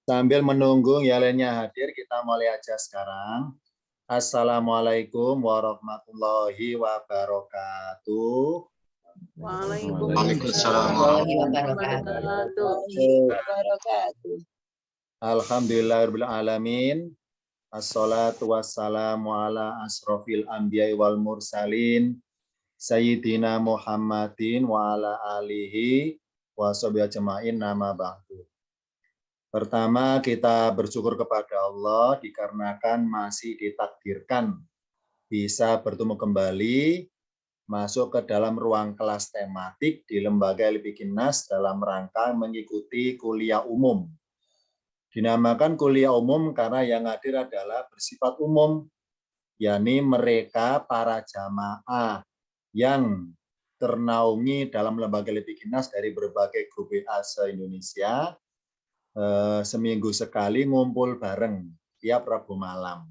Sambil menunggu yang lainnya hadir, kita mulai aja sekarang. Assalamualaikum warahmatullahi wabarakatuh. Waalaikumsalam warahmatullahi wabarakatuh. Alhamdulillahirabbil alamin. Assalatu wassalamu ala asrofil anbiya'i wal mursalin Sayyidina Muhammadin wa ala alihi wa sahbihi ajma'in nama ba'du. Pertama, kita bersyukur kepada Allah dikarenakan masih ditakdirkan bisa bertemu kembali masuk ke dalam ruang kelas tematik di Lembaga Ilmu-Nas dalam rangka mengikuti kuliah umum. Dinamakan kuliah umum karena yang hadir adalah bersifat umum, yakni mereka para jamaah yang ternaungi dalam Lembaga Ilmu-Nas dari berbagai grup WA se-Indonesia. Seminggu sekali ngumpul bareng tiap Rabu malam.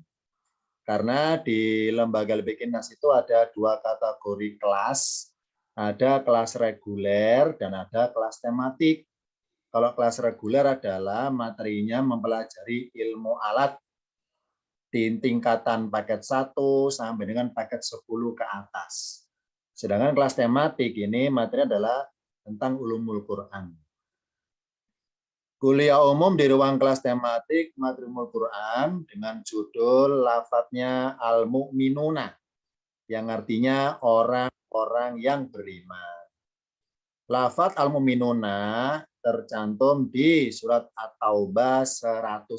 Karena di Lembaga Ilmu-Nas itu ada dua kategori kelas, ada kelas reguler dan ada kelas tematik. Kalau kelas reguler adalah materinya mempelajari ilmu alat di tingkatan paket 1 sampai dengan paket 10 ke atas. Sedangkan kelas tematik ini materi adalah tentang ulumul Quran. Kuliah umum di ruang kelas tematik Matrimul Quran dengan judul lafadznya Al-Mu'minuna, yang artinya orang-orang yang beriman. Lafadz Al-Mu'minuna tercantum di surat At-Taubah 105.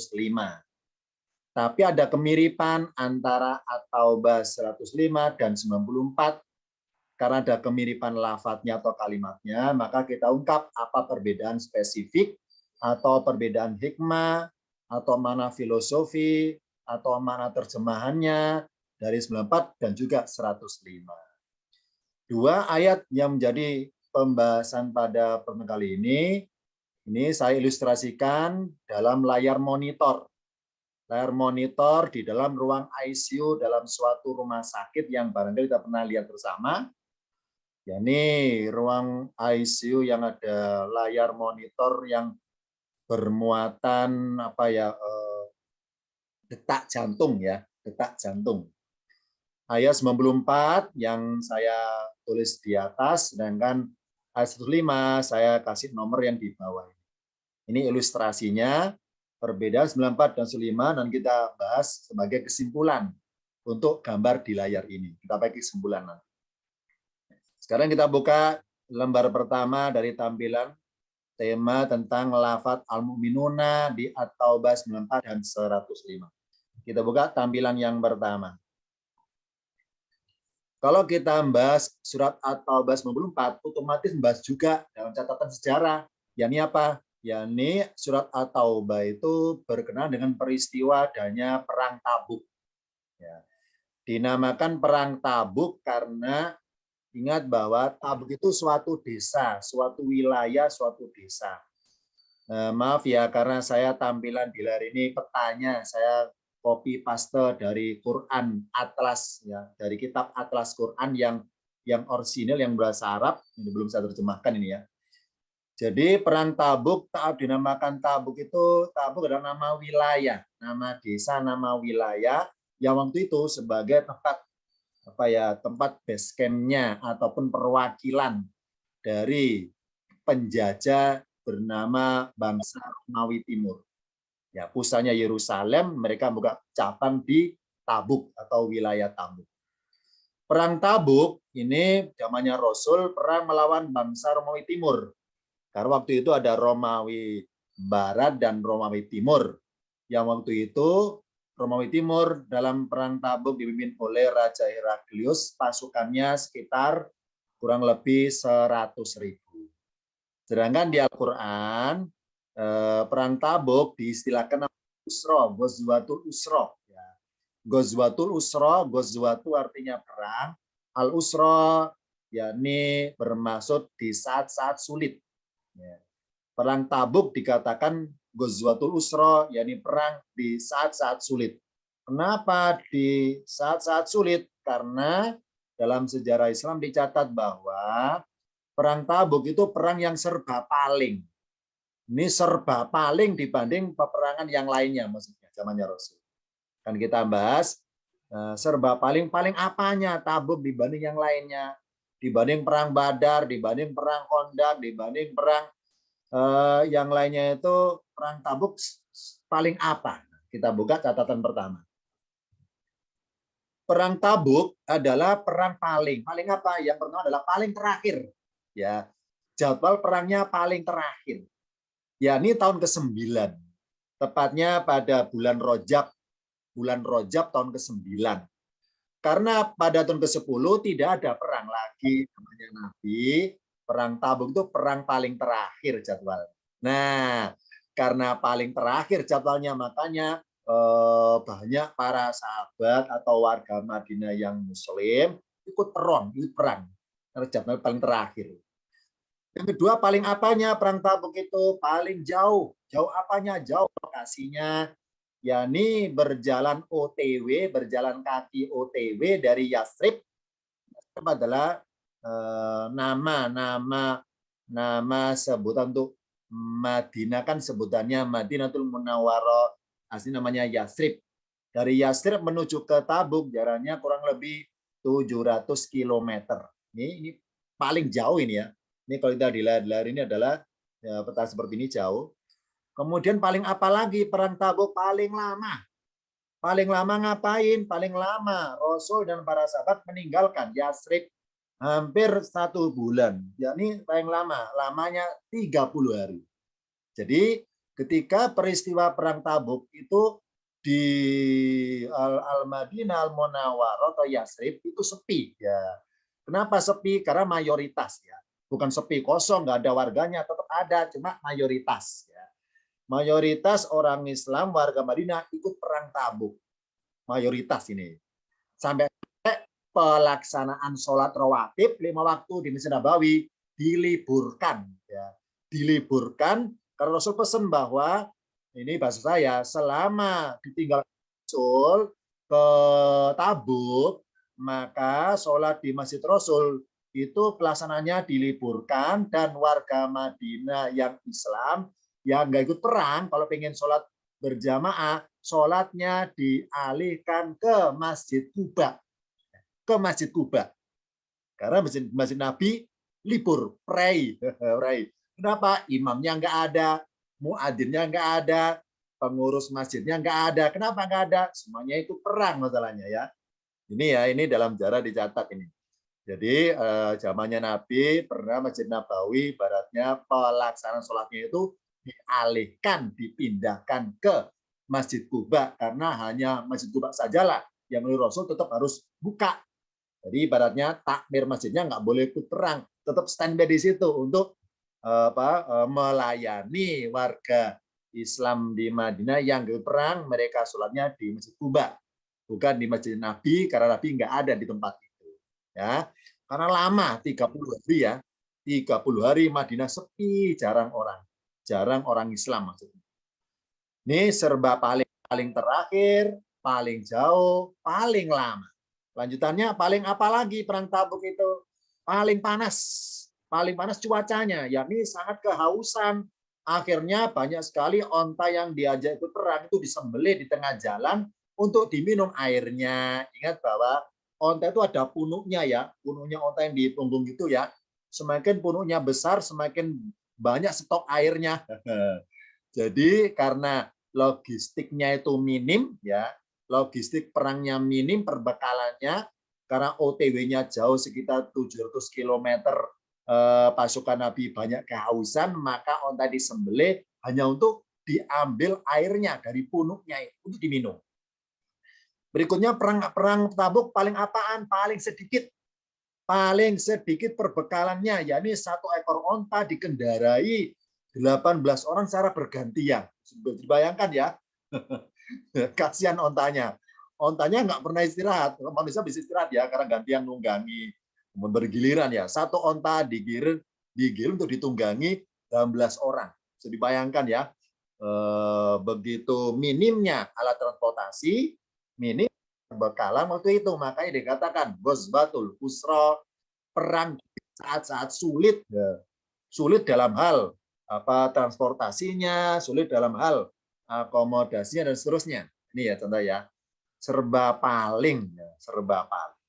Tapi ada kemiripan antara At-Taubah 105 dan 94. Karena ada kemiripan lafadznya atau kalimatnya, maka kita ungkap apa perbedaan spesifik atau perbedaan hikmah, atau mana filosofi, atau mana terjemahannya dari 94 dan juga 105. Dua ayat yang menjadi pembahasan pada pertemuan kali ini saya ilustrasikan dalam layar monitor. Layar monitor di dalam ruang ICU dalam suatu rumah sakit yang barangkali kita pernah lihat bersama. Yakni ruang ICU yang ada layar monitor yang bermuatan detak jantung ya, detak jantung. Ayat 94 yang saya tulis di atas, sedangkan ayat 105 saya kasih nomor yang di bawah. Ini ilustrasinya, perbedaan 94 dan 105 dan kita bahas sebagai kesimpulan untuk gambar di layar ini. Kita pakai kesimpulan nanti. Sekarang kita buka lembar pertama dari tampilan tema tentang lafadz Al-Mu'minuna di At-Taubah 94 dan 105. Kita buka tampilan yang pertama. Kalau kita membahas surat At-Taubah 94, otomatis membahas juga dalam catatan sejarah. Yakni apa? Yakni surat At-Taubah itu berkenaan dengan peristiwa adanya Perang Tabuk. Ya. Dinamakan Perang Tabuk karena ingat bahwa Tabuk itu suatu desa, suatu wilayah, suatu desa. Maaf ya, karena saya tampilan di layar ini petanya, saya copy paste dari Quran Atlas, ya, dari kitab Atlas Quran yang orisinil, yang bahasa Arab, ini belum saya terjemahkan ini ya. Jadi Perang Tabuk, dinamakan Tabuk itu, Tabuk adalah nama wilayah, nama desa, nama wilayah, yang waktu itu sebagai tempat tempat base camp-nya ataupun perwakilan dari penjajah bernama bangsa Romawi Timur. Ya, pusatnya Yerusalem, mereka buka cabang di Tabuk atau wilayah Tabuk. Perang Tabuk ini zamannya Rasul perang melawan bangsa Romawi Timur. Karena waktu itu ada Romawi Barat dan Romawi Timur. Yang waktu itu Romawi Timur dalam Perang Tabuk dipimpin oleh Raja Heraklius, pasukannya sekitar kurang lebih 100.000. Sedangkan di Al-Quran, Perang Tabuk diistilahkan Usra, Ghazwatul Usra. Ghazwatul Usra, Ghazwatu artinya perang, Al-Usra yakni bermaksud di saat-saat sulit. Perang Tabuk dikatakan Ghazwatul Usra, yakni perang di saat-saat sulit. Kenapa di saat-saat sulit? Karena dalam sejarah Islam dicatat bahwa Perang Tabuk itu perang yang serba paling. Ini serba paling dibanding peperangan yang lainnya, maksudnya zamannya Rasul. Kan kita bahas serba paling apanya Tabuk dibanding yang lainnya, dibanding perang Badar, dibanding perang Khandaq, dibanding perang yang lainnya itu perang Tabuk paling apa? Kita buka catatan pertama. Perang Tabuk adalah perang paling apa? Yang pertama adalah paling terakhir. Ya, jadwal perangnya paling terakhir. Ya, ini tahun ke-9. Tepatnya pada bulan Rajab tahun ke-9. Karena pada tahun ke-10 tidak ada perang lagi namanya Nabi. Perang Tabuk itu perang paling terakhir jadwal. Nah, karena paling terakhir jadwalnya, makanya banyak para sahabat atau warga Madinah yang Muslim ikut perang. Karena jadwal paling terakhir. Yang kedua, paling apanya perang Tabuk itu? Paling jauh. Jauh apanya? Jauh lokasinya. Yakni berjalan OTW, berjalan kaki OTW dari Yathrib. Itu adalah nama sebutan untuk Madinah, kan sebutannya Madinatul Munawwarah. Asli namanya Yathrib. Dari Yathrib menuju ke Tabuk jaraknya kurang lebih 700 km. Ini paling jauh ini ya. Ini kalau kita dilar ini adalah ya, peta seperti ini jauh. Kemudian paling apa lagi perang Tabuk paling lama? Paling lama ngapain? Paling lama Rasul dan para sahabat meninggalkan Yathrib hampir 1 bulan. Yakni paling lama, lamanya 30 hari. Jadi ketika peristiwa perang Tabuk itu di Al-Madinah Al-Munawwarah atau Yathrib itu sepi ya. Kenapa sepi? Karena mayoritas ya. Bukan sepi kosong, nggak ada warganya, tetap ada, cuma mayoritas. Ya. Mayoritas orang Islam, warga Madinah ikut perang Tabuk. Mayoritas ini. Sampai pelaksanaan sholat rawatib 5 waktu di Masjid Nabawi diliburkan. Ya. Diliburkan karena Rasul pesan bahwa, ini bahasa saya, selama ditinggal Rasul ke Tabuk, maka sholat di Masjid Rasul itu pelaksananya diliburkan dan warga Madinah yang Islam yang nggak ikut perang kalau pengen sholat berjamaah, sholatnya dialihkan ke Masjid Quba, karena masjid Nabi libur, pray. Kenapa? Imamnya nggak ada, muadzinnya nggak ada, pengurus masjidnya nggak ada. Kenapa nggak ada? Semuanya itu perang masalahnya ya. Ini dalam sejarah dicatat ini. Jadi zamannya Nabi pernah Masjid Nabawi baratnya pelaksanaan sholatnya itu dialihkan, dipindahkan ke Masjid Quba karena hanya Masjid Quba sajalah yang oleh Rasul tetap harus buka. Jadi ibaratnya takmir masjidnya nggak boleh ikut perang, tetap standby di situ untuk melayani warga Islam di Madinah yang ikut perang, mereka sholatnya di Masjid Quba, bukan di Masjid Nabi karena Nabi nggak ada di tempat itu. Ya, karena lama 30 hari ya, 30 hari Madinah sepi, jarang orang Islam maksudnya. Ini serba paling terakhir, paling jauh, paling lama. Lanjutannya paling apa lagi perang Tabuk itu? Paling panas cuacanya, yakni sangat kehausan. Akhirnya banyak sekali onta yang diajak ikut perang itu disembelih di tengah jalan untuk diminum airnya. Ingat bahwa onta itu ada punuknya ya, punuknya onta yang di punggung itu ya. Semakin punuknya besar, semakin banyak stok airnya. Jadi karena logistiknya itu minim ya, logistik perangnya minim, perbekalannya karena OTW-nya jauh sekitar 700 km, pasukan Nabi banyak kehausan, maka onta disembelih hanya untuk diambil airnya dari punuknya untuk diminum. Berikutnya perang Tabuk paling apaan? Paling sedikit perbekalannya, yakni 1 ekor onta dikendarai 18 orang secara bergantian. Dibayangkan ya, kasihan ontanya. Ontanya nggak pernah istirahat. Manusia bisa istirahat ya, karena gantian nunggangi. Bergiliran ya, 1 onta digilir untuk ditunggangi 18 orang. Bisa dibayangkan ya, begitu minimnya alat transportasi, minim perbekalan waktu itu, makanya dikatakan Ghazwatul Usra, perang saat-saat sulit, sulit dalam hal transportasinya, sulit dalam hal akomodasinya dan seterusnya. Ini ya contoh ya. Serba paling, ya, serba paling.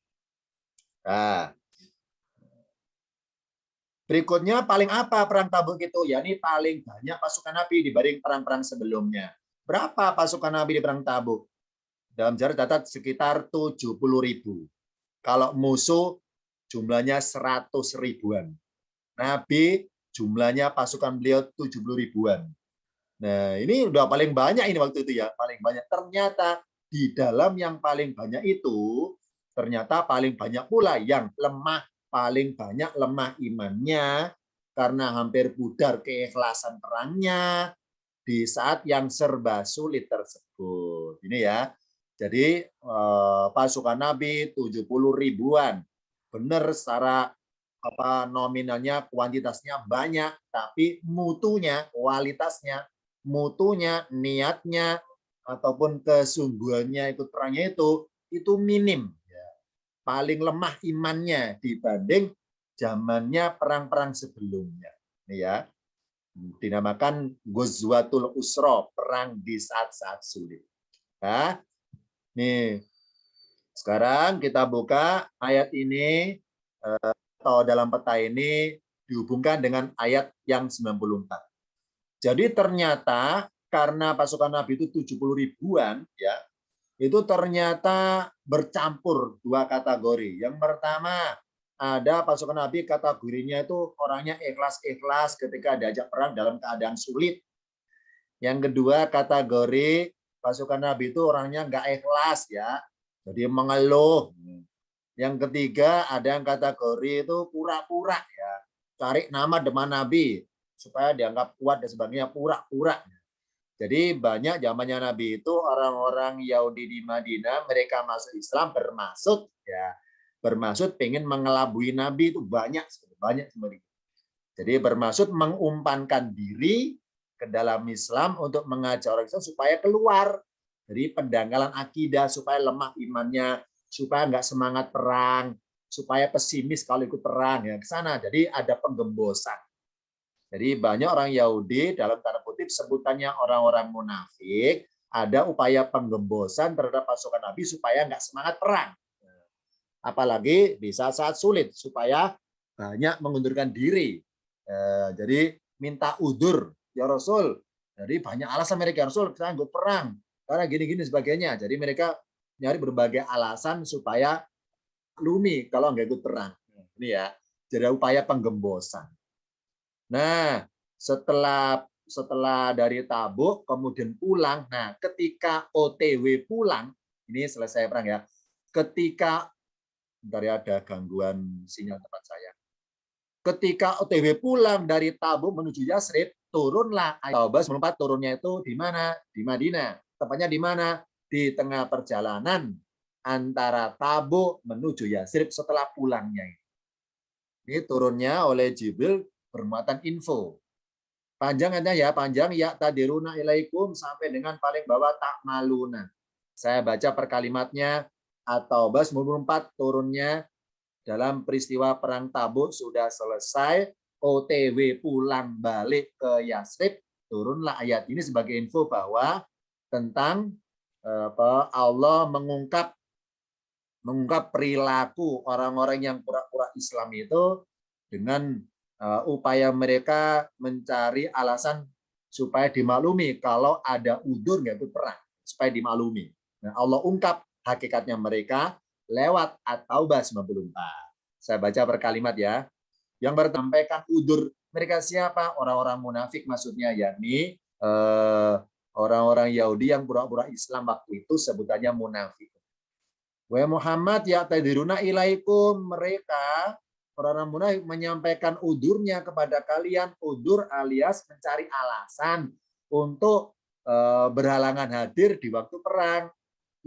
Nah, berikutnya paling apa perang Tabuk itu? Ya ini paling banyak pasukan Nabi dibanding perang-perang sebelumnya. Berapa pasukan Nabi di perang Tabuk? Dalam sejarah catat sekitar 70.000. Kalau musuh jumlahnya 100 ribuan. Nabi jumlahnya pasukan beliau 70 ribuan. Nah, ini udah paling banyak ini waktu itu ya, paling banyak. Ternyata di dalam yang paling banyak itu, ternyata paling banyak pula yang lemah, paling banyak lemah imannya, karena hampir pudar keikhlasan perangnya di saat yang serba sulit tersebut. Ini ya. Jadi pasukan Nabi 70 ribuan. Benar secara nominalnya, kuantitasnya banyak, tapi mutunya, kualitasnya, mutunya, niatnya, ataupun kesungguhannya ikut perangnya itu minim. Paling lemah imannya dibanding zamannya perang-perang sebelumnya. Ini ya, dinamakan Ghazwatul Usra, perang di saat-saat sulit. Nah, nih, sekarang kita buka ayat ini atau dalam peta ini dihubungkan dengan ayat yang 94. Jadi ternyata karena pasukan Nabi itu 70 ribuan, ya, itu ternyata bercampur dua kategori. Yang pertama, ada pasukan Nabi kategorinya itu orangnya ikhlas-ikhlas ketika diajak perang dalam keadaan sulit. Yang kedua, kategori pasukan Nabi itu orangnya nggak ikhlas, ya, jadi mengeluh. Yang ketiga, ada yang kategori itu pura-pura, ya, cari nama depan Nabi supaya dianggap kuat dan sebagainya, pura-pura. Jadi banyak zamannya Nabi itu orang-orang Yahudi di Madinah, mereka masuk Islam bermaksud, ya, bermaksud pengen mengelabui Nabi, itu banyak sebenarnya. Jadi bermaksud mengumpankan diri ke dalam Islam untuk mengajak orang Islam supaya keluar dari pendangkalan akidah, supaya lemah imannya, supaya nggak semangat perang, supaya pesimis kalau ikut perang, ya, ke sana. Jadi ada penggembosan. Jadi banyak orang Yahudi dalam tanda kutip sebutannya orang-orang munafik, ada upaya penggembosan terhadap pasukan Nabi supaya nggak semangat perang. Apalagi di saat-saat sulit, supaya banyak mengundurkan diri. Jadi minta udur, ya Rasul. Jadi banyak alasan mereka, ya Rasul, kita nggak perang karena gini-gini sebagainya. Jadi mereka nyari berbagai alasan supaya lumi kalau nggak ikut perang. Ini ya, jadi upaya penggembosan. Nah, setelah dari Tabuk kemudian pulang. Nah, ketika OTW pulang, ini selesai perang ya. Ketika dari ada gangguan sinyal tempat saya. Ketika OTW pulang dari Tabuk menuju Yasrib, turunlah ayat 94, turunnya itu di mana? Di Madinah. Tepatnya di mana? Di tengah perjalanan antara Tabuk menuju Yasrib setelah pulangnya. Ini turunnya oleh Jibril bermuatan info. Panjangnya ya, panjang ya tadiruna ilaikum sampai dengan paling bawah tak maluna. Saya baca per kalimatnya. Atau Bas 94 turunnya dalam peristiwa perang Tabuk sudah selesai, OTW pulang balik ke Yasrib, turunlah ayat ini sebagai info bahwa tentang Allah mengungkap perilaku orang-orang yang pura-pura Islam itu dengan upaya mereka mencari alasan supaya dimaklumi kalau ada udur nggak ikut perang, supaya dimaklumi. Nah, Allah ungkap hakikatnya mereka lewat At-Taubah 94. Saya baca per kalimat ya. Yang bertampaikan udur mereka siapa? Orang-orang munafik maksudnya, yakni orang-orang Yahudi yang pura-pura Islam waktu itu sebutannya munafik. Wa Muhammad ya tadiruna ilaikum, mereka orang-orang munafik menyampaikan udurnya kepada kalian, udur alias mencari alasan untuk berhalangan hadir di waktu perang.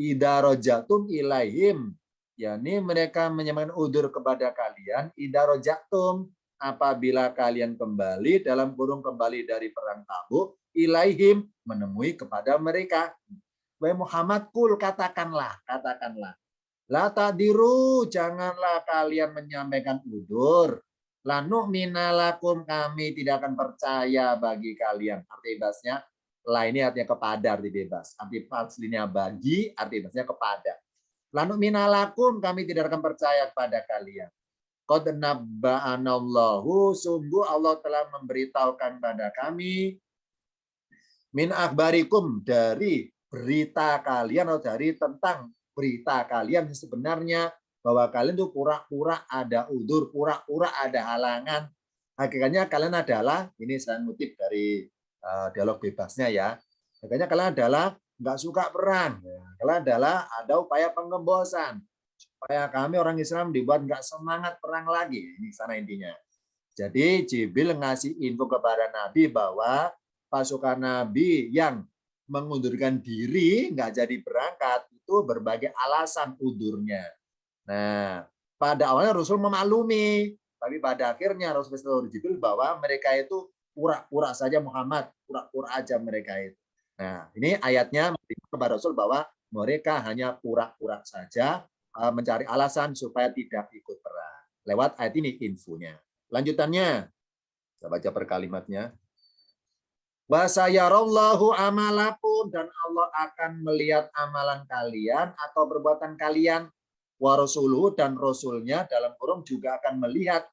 Idza rajatum ilaihim, yakni mereka menyampaikan udur kepada kalian, idza rajatum, apabila kalian kembali, dalam kurung kembali dari perang Tabuk, ilaihim, menemui kepada mereka. Wa Muhammad kul, katakanlah. La ta'diru, janganlah kalian menyampaikan udur. Lanu minalakum, kami tidak akan percaya bagi kalian. Arti bebasnya, lah ini artinya kepada, arti bebas. Arti aslinya bagi, arti bebasnya kepada. Lanu minalakum, kami tidak akan percaya kepada kalian. Qad nabba'anallahu, sungguh Allah telah memberitahukan pada kami min akhbarikum, dari berita kalian atau dari tentang berita kalian sebenarnya, bahwa kalian itu pura-pura ada udzur, pura-pura ada halangan. Hakikatnya kalian adalah, ini saya ngutip dari dialog bebasnya ya. Hakikatnya kalian adalah nggak suka perang. Kalian adalah ada upaya pengembosan supaya kami orang Islam dibuat nggak semangat perang lagi. Ini sana intinya. Jadi Jibril ngasih info kepada Nabi bahwa pasukan Nabi yang mengundurkan diri nggak jadi berangkat itu berbagai alasan udurnya. Nah, pada awalnya Rasul memaklumi, tapi pada akhirnya Rasul beritahu Jibril bahwa mereka itu pura-pura saja Muhammad, pura-pura aja mereka itu. Nah, ini ayatnya kepada Rasul bahwa mereka hanya pura-pura saja mencari alasan supaya tidak ikut perang. Lewat ayat ini infonya. Lanjutannya, saya baca per kalimatnya. Wasayarallahu amalakum, dan Allah akan melihat amalan kalian atau perbuatan kalian. Wa rasuluhu, dan rasulnya dalam kurung juga akan melihat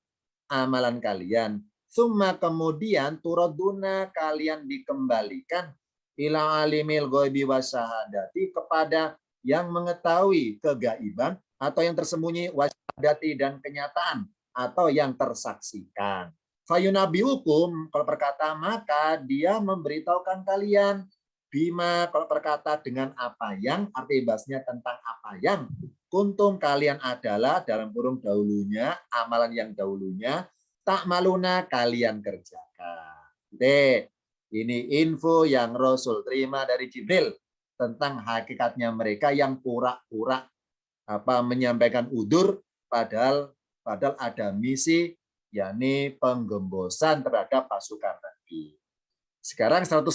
amalan kalian. Summa, kemudian turaduna, kalian dikembalikan ila alimil ghaibi wasyahadati, kepada yang mengetahui kegaiban atau yang tersembunyi, wasyahadati, dan kenyataan atau yang tersaksikan. Fayunabi hukum, kalau berkata maka dia memberitahukan kalian. Bima, kalau berkata dengan apa yang, arti bahasnya tentang apa yang. Kuntum, kalian adalah dalam kurung dahulunya, amalan yang dahulunya, tak maluna, kalian kerjakan. Ini info yang Rasul terima dari Jibril tentang hakikatnya mereka yang pura-pura menyampaikan udur, padahal ada misi, yakni penggembosan terhadap pasukan Nabi. Sekarang 105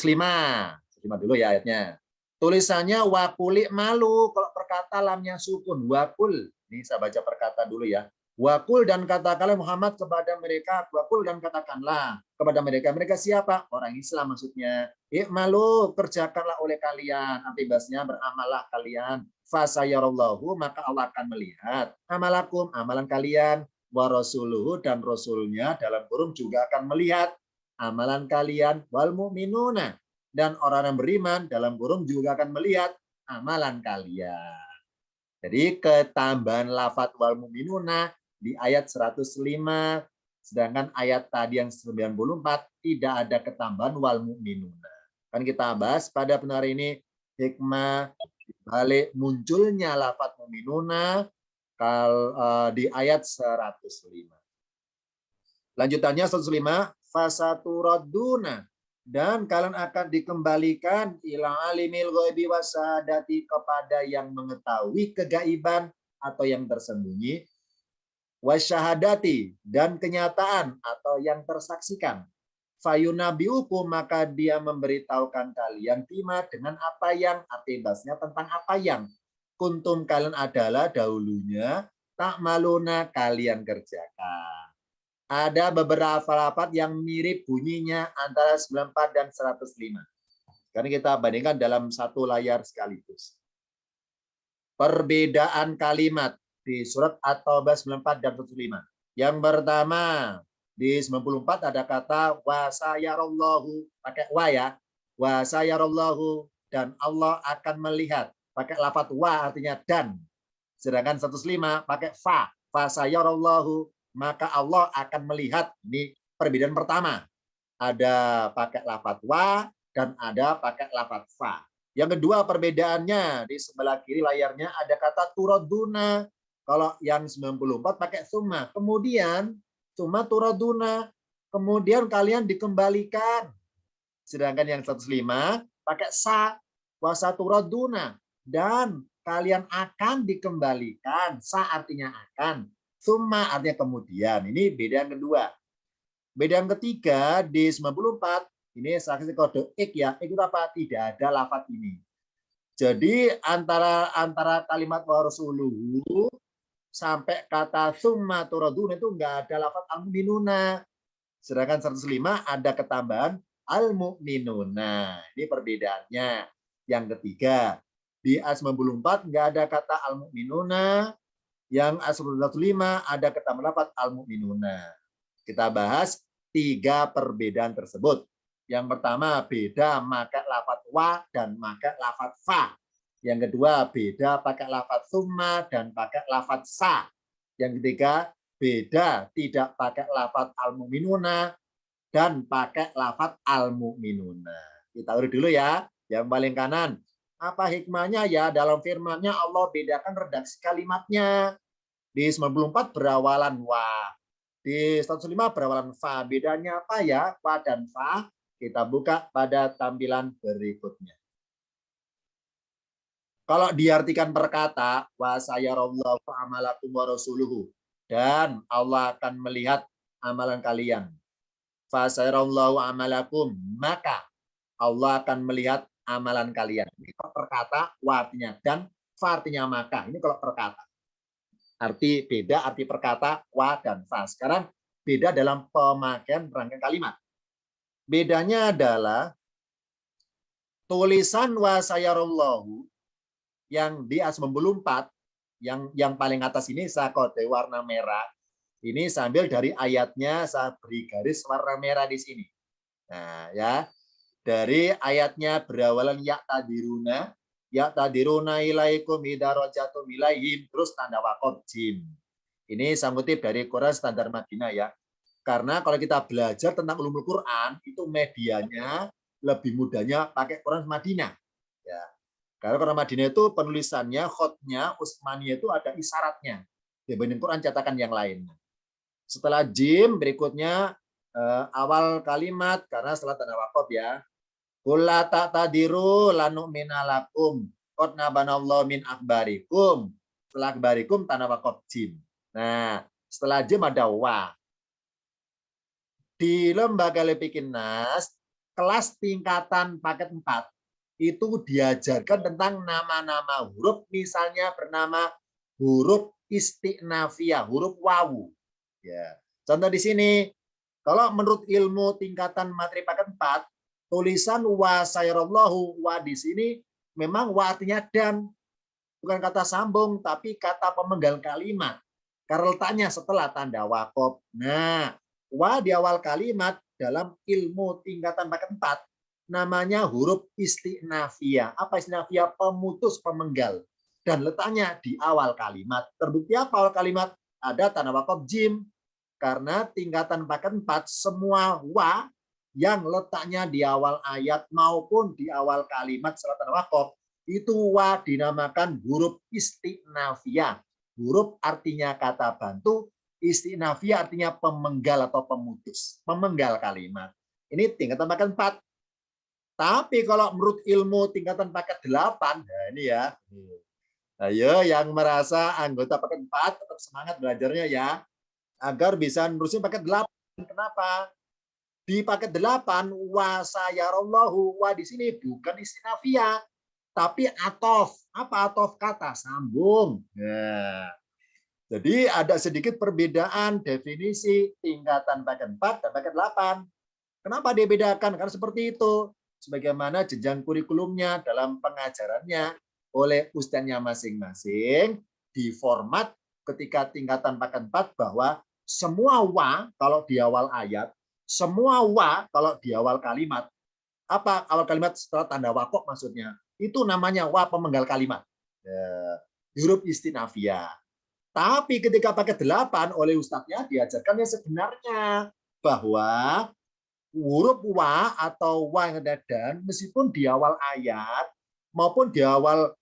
dulu ya ayatnya. Tulisannya wakuli malu, kalau perkata lamnya sukun, wakul. Ini saya baca perkata dulu ya. Wakul, dan katakanlah Muhammad kepada mereka, wakul, dan katakanlah kepada mereka. Mereka siapa? Orang Islam maksudnya. Malu, kerjakanlah oleh kalian. Antibasnya beramallah kalian. Fasayarallahu, maka Allah akan melihat amalakum, amalan kalian. Wa rasuluhu, dan rasulnya dalam kurung juga akan melihat amalan kalian. Wal mu'minuna, dan orang yang beriman dalam kurung juga akan melihat amalan kalian. Jadi ketambahan lafadz wal mu'minuna di ayat 105, sedangkan ayat tadi yang 94 tidak ada ketambahan wal mu'minuna. Kan kita bahas pada benar ini hikmah balik munculnya lafadz mu'minuna di ayat 105. Lanjutannya 105, fasaturaduna, dan kalian akan dikembalikan ila alimil ghaibi wasyahadati, kepada yang mengetahui kegaiban atau yang tersembunyi, wasyahadati, dan kenyataan atau yang tersaksikan. Fayunabiukum, maka dia memberitahukan kalian bima, dengan apa yang, arti bahasnya tentang apa yang kuntum, kalian adalah dahulunya, tak maluna, kalian kerjakan. Ada beberapa lafaz yang mirip bunyinya antara 94 dan 105. Karena kita bandingkan dalam satu layar sekaligus. Perbedaan kalimat di surat At-Taubah 94 dan 105. Yang pertama, di 94 ada kata wasayarallahu, pakai wa ya. Wasayarallahu, dan Allah akan melihat. Pakai lafaz wa artinya dan. Sedangkan 105 pakai fa. Fasayarallahu, maka Allah akan melihat. Ini perbedaan pertama. Ada pakai lafaz wa dan ada pakai lafaz fa. Yang kedua perbedaannya, di sebelah kiri layarnya ada kata turaduna. Kalau yang 94 pakai summa. Kemudian summa turaduna. Kemudian kalian dikembalikan. Sedangkan yang 105 pakai sa. Wasa turaduna. Dan kalian akan dikembalikan. Sa artinya akan. Summa artinya kemudian. Ini beda yang kedua. Beda yang ketiga di 94, ini saksi kode ik ya. Ik itu apa? Tidak ada lafaz ini. Jadi antara kalimat wa rasuluhu sampai kata summa turadun itu enggak ada lafaz al-mu'minuna. Sedangkan 105 ada ketambahan al-mu'minuna. Ini perbedaannya. Yang ketiga, di ayat 94 enggak ada kata al-mu'minuna. Yang ayat 105 ada ketambahan lafaz al-mu'minuna. Kita bahas 3 perbedaan tersebut. Yang pertama, beda pakai lafaz wa dan pakai lafaz fa. Yang kedua, beda pakai lafaz summa dan pakai lafaz sa. Yang ketiga, beda tidak pakai lafaz al-mu'minuna dan pakai lafaz al-mu'minuna. Kita urut dulu ya. Yang paling kanan, apa hikmahnya ya dalam firman-Nya Allah bedakan redaksi kalimatnya. Di 94 berawalan wa. Di 105 berawalan fa. Bedanya apa ya? Wa dan fa. Kita buka pada tampilan berikutnya. Kalau diartikan perkata, wa sayarallahu amalakum wa rasuluhu, dan Allah akan melihat amalan kalian. Fa sayarallahu amalakum, maka Allah akan melihat amalan kalian. Ini kalau perkata, wa artinya dan, fa artinya maka. Ini kalau perkata. Arti beda, arti perkata, wa dan fa. Sekarang beda dalam pemakaian rangkaian kalimat. Bedanya adalah tulisan wa sayarallahu yang di ayat 94, yang paling atas ini saya kode warna merah. Ini sambil dari ayatnya saya beri garis warna merah di sini. Nah, ya. Dari ayatnya berawalan ya'tadiruna ilaikum idarajatu ilaihim, terus tanda waqaf jim. Ini saya kutip dari Quran Standar Madinah ya. Karena kalau kita belajar tentang ulumul Quran, itu medianya lebih mudahnya pakai Quran Madinah. Ya. Karena Quran Madinah itu penulisannya, khotnya, Utsmaniyah itu ada isyaratnya dibanding Quran cetakan yang lain. Setelah jim, berikutnya awal kalimat, karena setelah tanda waqaf ya. Kulla ta'tadiru lanu'mina lakum qad nabanallahu min akhbarikum. Setelah akhbarikum tanda waqaf jim. Nah, setelah jim ada wa. Di lembaga Lepikin Nas, kelas tingkatan paket 4 itu diajarkan tentang nama-nama huruf, misalnya bernama huruf istinafiyah, huruf wawu. Ya. Contoh di sini, kalau menurut ilmu tingkatan materi paket 4, tulisan wa sayarallahu, wa di sini memang wa artinya dan, bukan kata sambung, tapi kata pemenggal kalimat. Karena letaknya setelah tanda waqaf. Nah, wa di awal kalimat dalam ilmu tingkatan paket 4 namanya huruf istinafiyah. Apa istinafiyah? Pemutus, pemenggal. Dan letaknya di awal kalimat. Terbukti apa awal kalimat? Ada tanda waqaf jim. Karena tingkatan paket 4 semua wa yang letaknya di awal ayat maupun di awal kalimat setelah tanda waqaf itu wa dinamakan huruf istinafiyah. Huruf artinya kata bantu, istinafiyah artinya pemenggal atau pemutus, pemenggal kalimat. Ini tingkatan paket 4. Tapi kalau menurut ilmu tingkatan paket 8, nah ini ya. Ayo yang merasa anggota paket 4 tetap semangat belajarnya ya. Agar bisa nerusin paket 8. Kenapa? Di paket 8 wa sayarallahu, wa di sini bukan istinafiyah, tapi atof. Apa atof? Kata sambung. Nah, jadi ada sedikit perbedaan definisi tingkatan paket 4 dan paket 8. Kenapa dibedakan? Karena seperti itu. Sebagaimana jenjang kurikulumnya dalam pengajarannya oleh ustadznya masing-masing, di format ketika tingkatan paket 4 bahwa semua wa kalau di awal ayat, semua wa kalau di awal kalimat. Apa awal kalimat setelah tanda waqaf maksudnya? Itu namanya wa pemenggal kalimat. Huruf istinafiyah. Tapi ketika paket 8 oleh ustadznya diajarkan yang sebenarnya bahwa huruf wa atau wa yang ada dan meskipun di awal ayat maupun di awal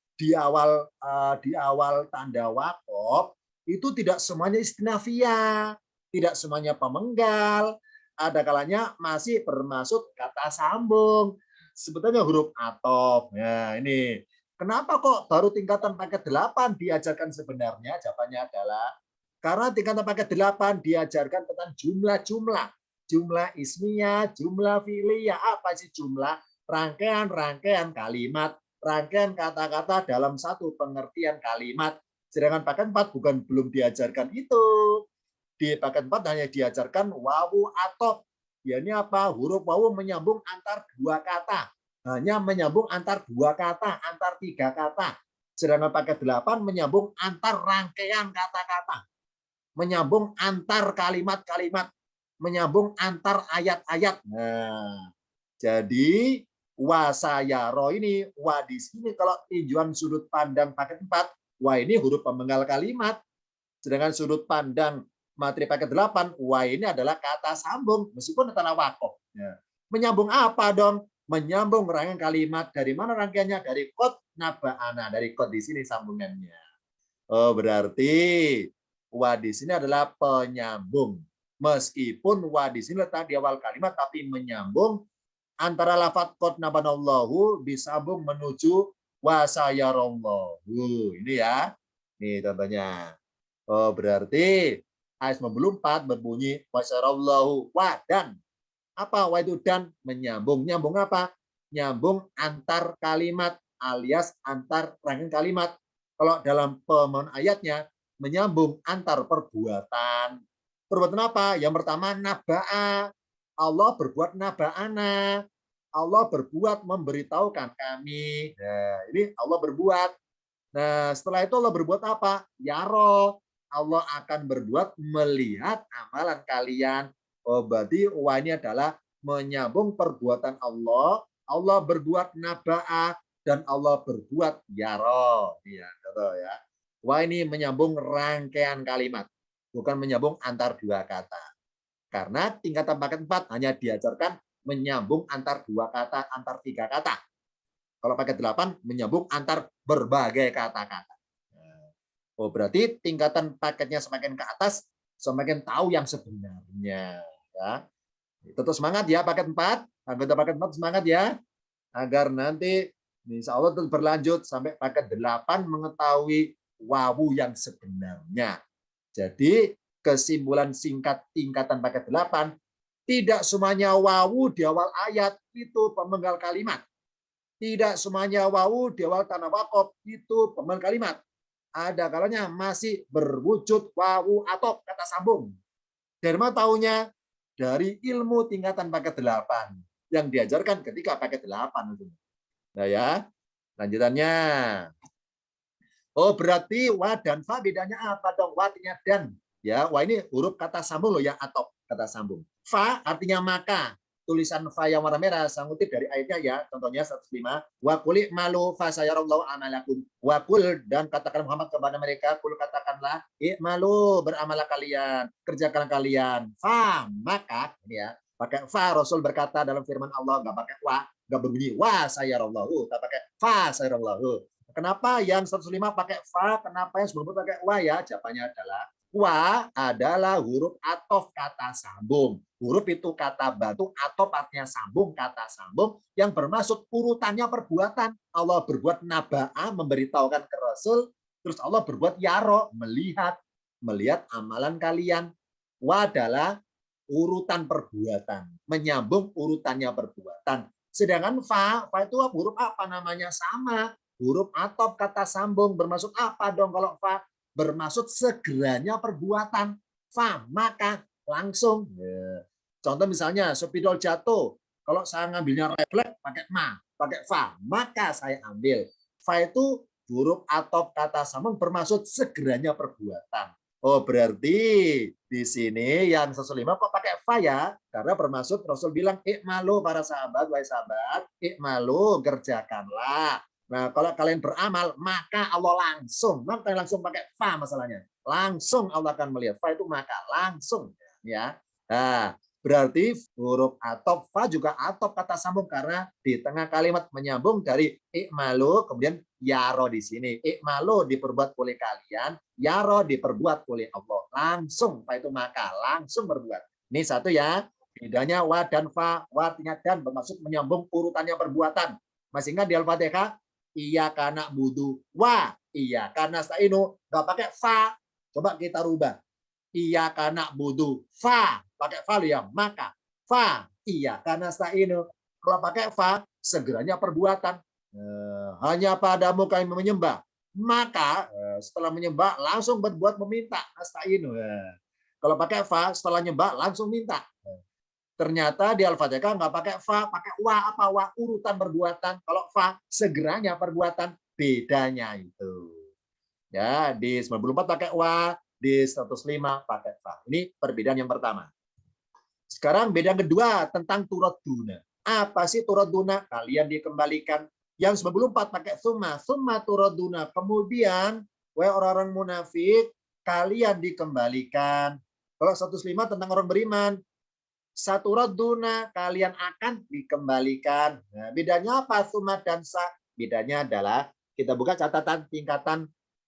tanda waqaf itu tidak semuanya istinafiyah, tidak semuanya pemenggal, ada kalanya masih bermaksud kata sambung. Sebetulnya huruf atof. Nah, ini kenapa kok baru tingkatan paket 8 diajarkan sebenarnya? Jawabannya adalah karena tingkatan paket 8 diajarkan tentang jumlah-jumlah. Jumlah ismiyah, jumlah fi'liyah. Apa sih jumlah? Rangkaian-rangkaian kalimat, rangkaian kata-kata dalam satu pengertian kalimat. Sedangkan paket 4 belum diajarkan itu. Di paket 4 hanya diajarkan wawu atop. Ya ini apa? Huruf wawu menyambung antar dua kata. Hanya menyambung antar dua kata, antar tiga kata. Sedangkan paket 8 menyambung antar rangkaian kata-kata. Menyambung antar kalimat-kalimat. Menyambung antar ayat-ayat. Nah, jadi wasayaro ini, wa di sini kalau tinjauan sudut pandang paket 4, wa ini huruf pemenggal kalimat. Sedangkan sudut pandang materi paket 8, wa ini adalah kata sambung, meskipun tanah wakof. Ya. Menyambung apa dong? Menyambung rangkaian kalimat. Dari mana rangkaiannya? Dari kod naba'ana. Dari kod di sini sambungannya. Oh, berarti wa di sini adalah penyambung. Meskipun wa di sini letak di awal kalimat, tapi menyambung antara lafadz kod nabanallahu disambung menuju wasayarallahu. Ini ya. Nih contohnya. Oh, berarti ayat 94 berbunyi wasarallahu wa dan. Apa wa itu dan? Menyambung. Nyambung apa? Nyambung antar kalimat alias antar rangkaian kalimat. Kalau dalam pemohon ayatnya menyambung antar perbuatan. Perbuatan apa? Yang pertama naba'a. Allah berbuat naba'ana. Allah berbuat memberitahukan kami. Nah, ini Allah berbuat. Nah, setelah itu Allah berbuat apa? Yaro. Allah akan berbuat melihat amalan kalian. Oh, berarti wa ini adalah menyambung perbuatan Allah. Allah berbuat naba'a dan Allah berbuat yaro. Ya, contoh ya. Wa ini menyambung rangkaian kalimat, bukan menyambung antar dua kata. Karena tingkatan paket 4 hanya diajarkan menyambung antar dua kata, antar tiga kata. Kalau paket 8 menyambung antar berbagai kata-kata. Oh, berarti tingkatan paketnya semakin ke atas, semakin tahu yang sebenarnya. Ya. Tetap semangat ya paket 4. Anggota paket 4 semangat ya. Agar nanti insya Allah terus berlanjut sampai paket 8 mengetahui wawu yang sebenarnya. Jadi kesimpulan singkat tingkatan paket 8, tidak semuanya wawu di awal ayat itu pemenggal kalimat. Tidak semuanya wawu di awal tanah wakof itu pemenggal kalimat. Ada kalanya masih berwujud wawu atau kata sambung. Dari mana taunya? Dari ilmu tingkatan paket 8 yang diajarkan ketika paket 8. Nah ya, lanjutannya. Oh, berarti wa dan fa bedanya apa dong? Wa artinya dan. Ya, wa ini huruf kata sambung loh ya, atau kata sambung. Fa artinya maka. Tulisan fa yang warna merah saya ngutip dari ayatnya ya, contohnya 105. Wa qul malu fa sayarallahu amalakum. Wa qul dan katakan Muhammad kepada mereka, qul katakanlah, i'malu beramalah kalian, kerjakan kalian. Fa maka ini ya, pakai fa Rasul berkata dalam firman Allah, enggak pakai wa, enggak berbunyi wa sayarallahu, enggak pakai fa sayarallahu. Kenapa yang 105 pakai fa, kenapa yang 90 pakai wa ya? Jawabannya adalah wa adalah huruf atof kata sambung. Huruf itu kata batu, atof artinya sambung, kata sambung yang bermaksud urutannya perbuatan. Allah berbuat naba'a, memberitahukan ke Rasul, terus Allah berbuat yaro, melihat amalan kalian. Wa adalah urutan perbuatan, menyambung urutannya perbuatan. Sedangkan fa itu huruf apa namanya? Sama. Huruf atop kata sambung bermaksud apa dong kalau fa? Bermaksud segeranya perbuatan. Fa maka langsung. Ya. Contoh misalnya spidol jatuh. Kalau saya ngambilnya refleks pakai ma, pakai fa, maka saya ambil. Fa itu huruf atop kata sambung bermaksud segeranya perbuatan. Oh, berarti di sini yang 105 kok pakai fa ya? Karena bermaksud Rasul bilang, ikmalu para sahabat, wahai sahabat, ikmalu, kerjakanlah. Nah, kalau kalian beramal, maka Allah langsung. Maka langsung pakai fa masalahnya. Langsung Allah akan melihat. Fa itu maka, langsung. Ya. Nah, berarti huruf atop fa juga atop kata sambung karena di tengah kalimat menyambung dari ikmalu, kemudian yaro di sini. Ikmalu diperbuat oleh kalian, yaro diperbuat oleh Allah. Langsung, fa itu maka, langsung berbuat. Ini satu ya. Bedanya wa dan fa. Wa artinya dan bermaksud menyambung urutannya perbuatan. Masih ingat di Al-Fatihah? Iya karena budu wa, iya karena sta'inu nggak pakai fa. Coba kita rubah. Iya karena budu fa, pakai fa ya, maka fa, iya karena sta'inu. Kalau pakai fa, segeranya perbuatan. Hanya padamu kami menyembah. maka setelah menyembah langsung berbuat meminta, nasta'inu. Kalau pakai fa, setelah nyembah langsung minta. Ternyata di Al-Fatihah nggak pakai fa, pakai wa. Apa wa? Urutan perbuatan. Kalau fa, segeranya perbuatan. Bedanya itu. Ya, di 94 pakai wa, di 105 pakai fa. Ini perbedaan yang pertama. Sekarang beda yang kedua tentang turaduna. Apa sih turaduna? Kalian dikembalikan. Yang 94 pakai summa turaduna. Kemudian, wahai orang-orang munafik, kalian dikembalikan. Kalau 105 tentang orang beriman, saturaduna, kalian akan dikembalikan. Nah, bedanya apa summa dan sa? Bedanya adalah kita buka catatan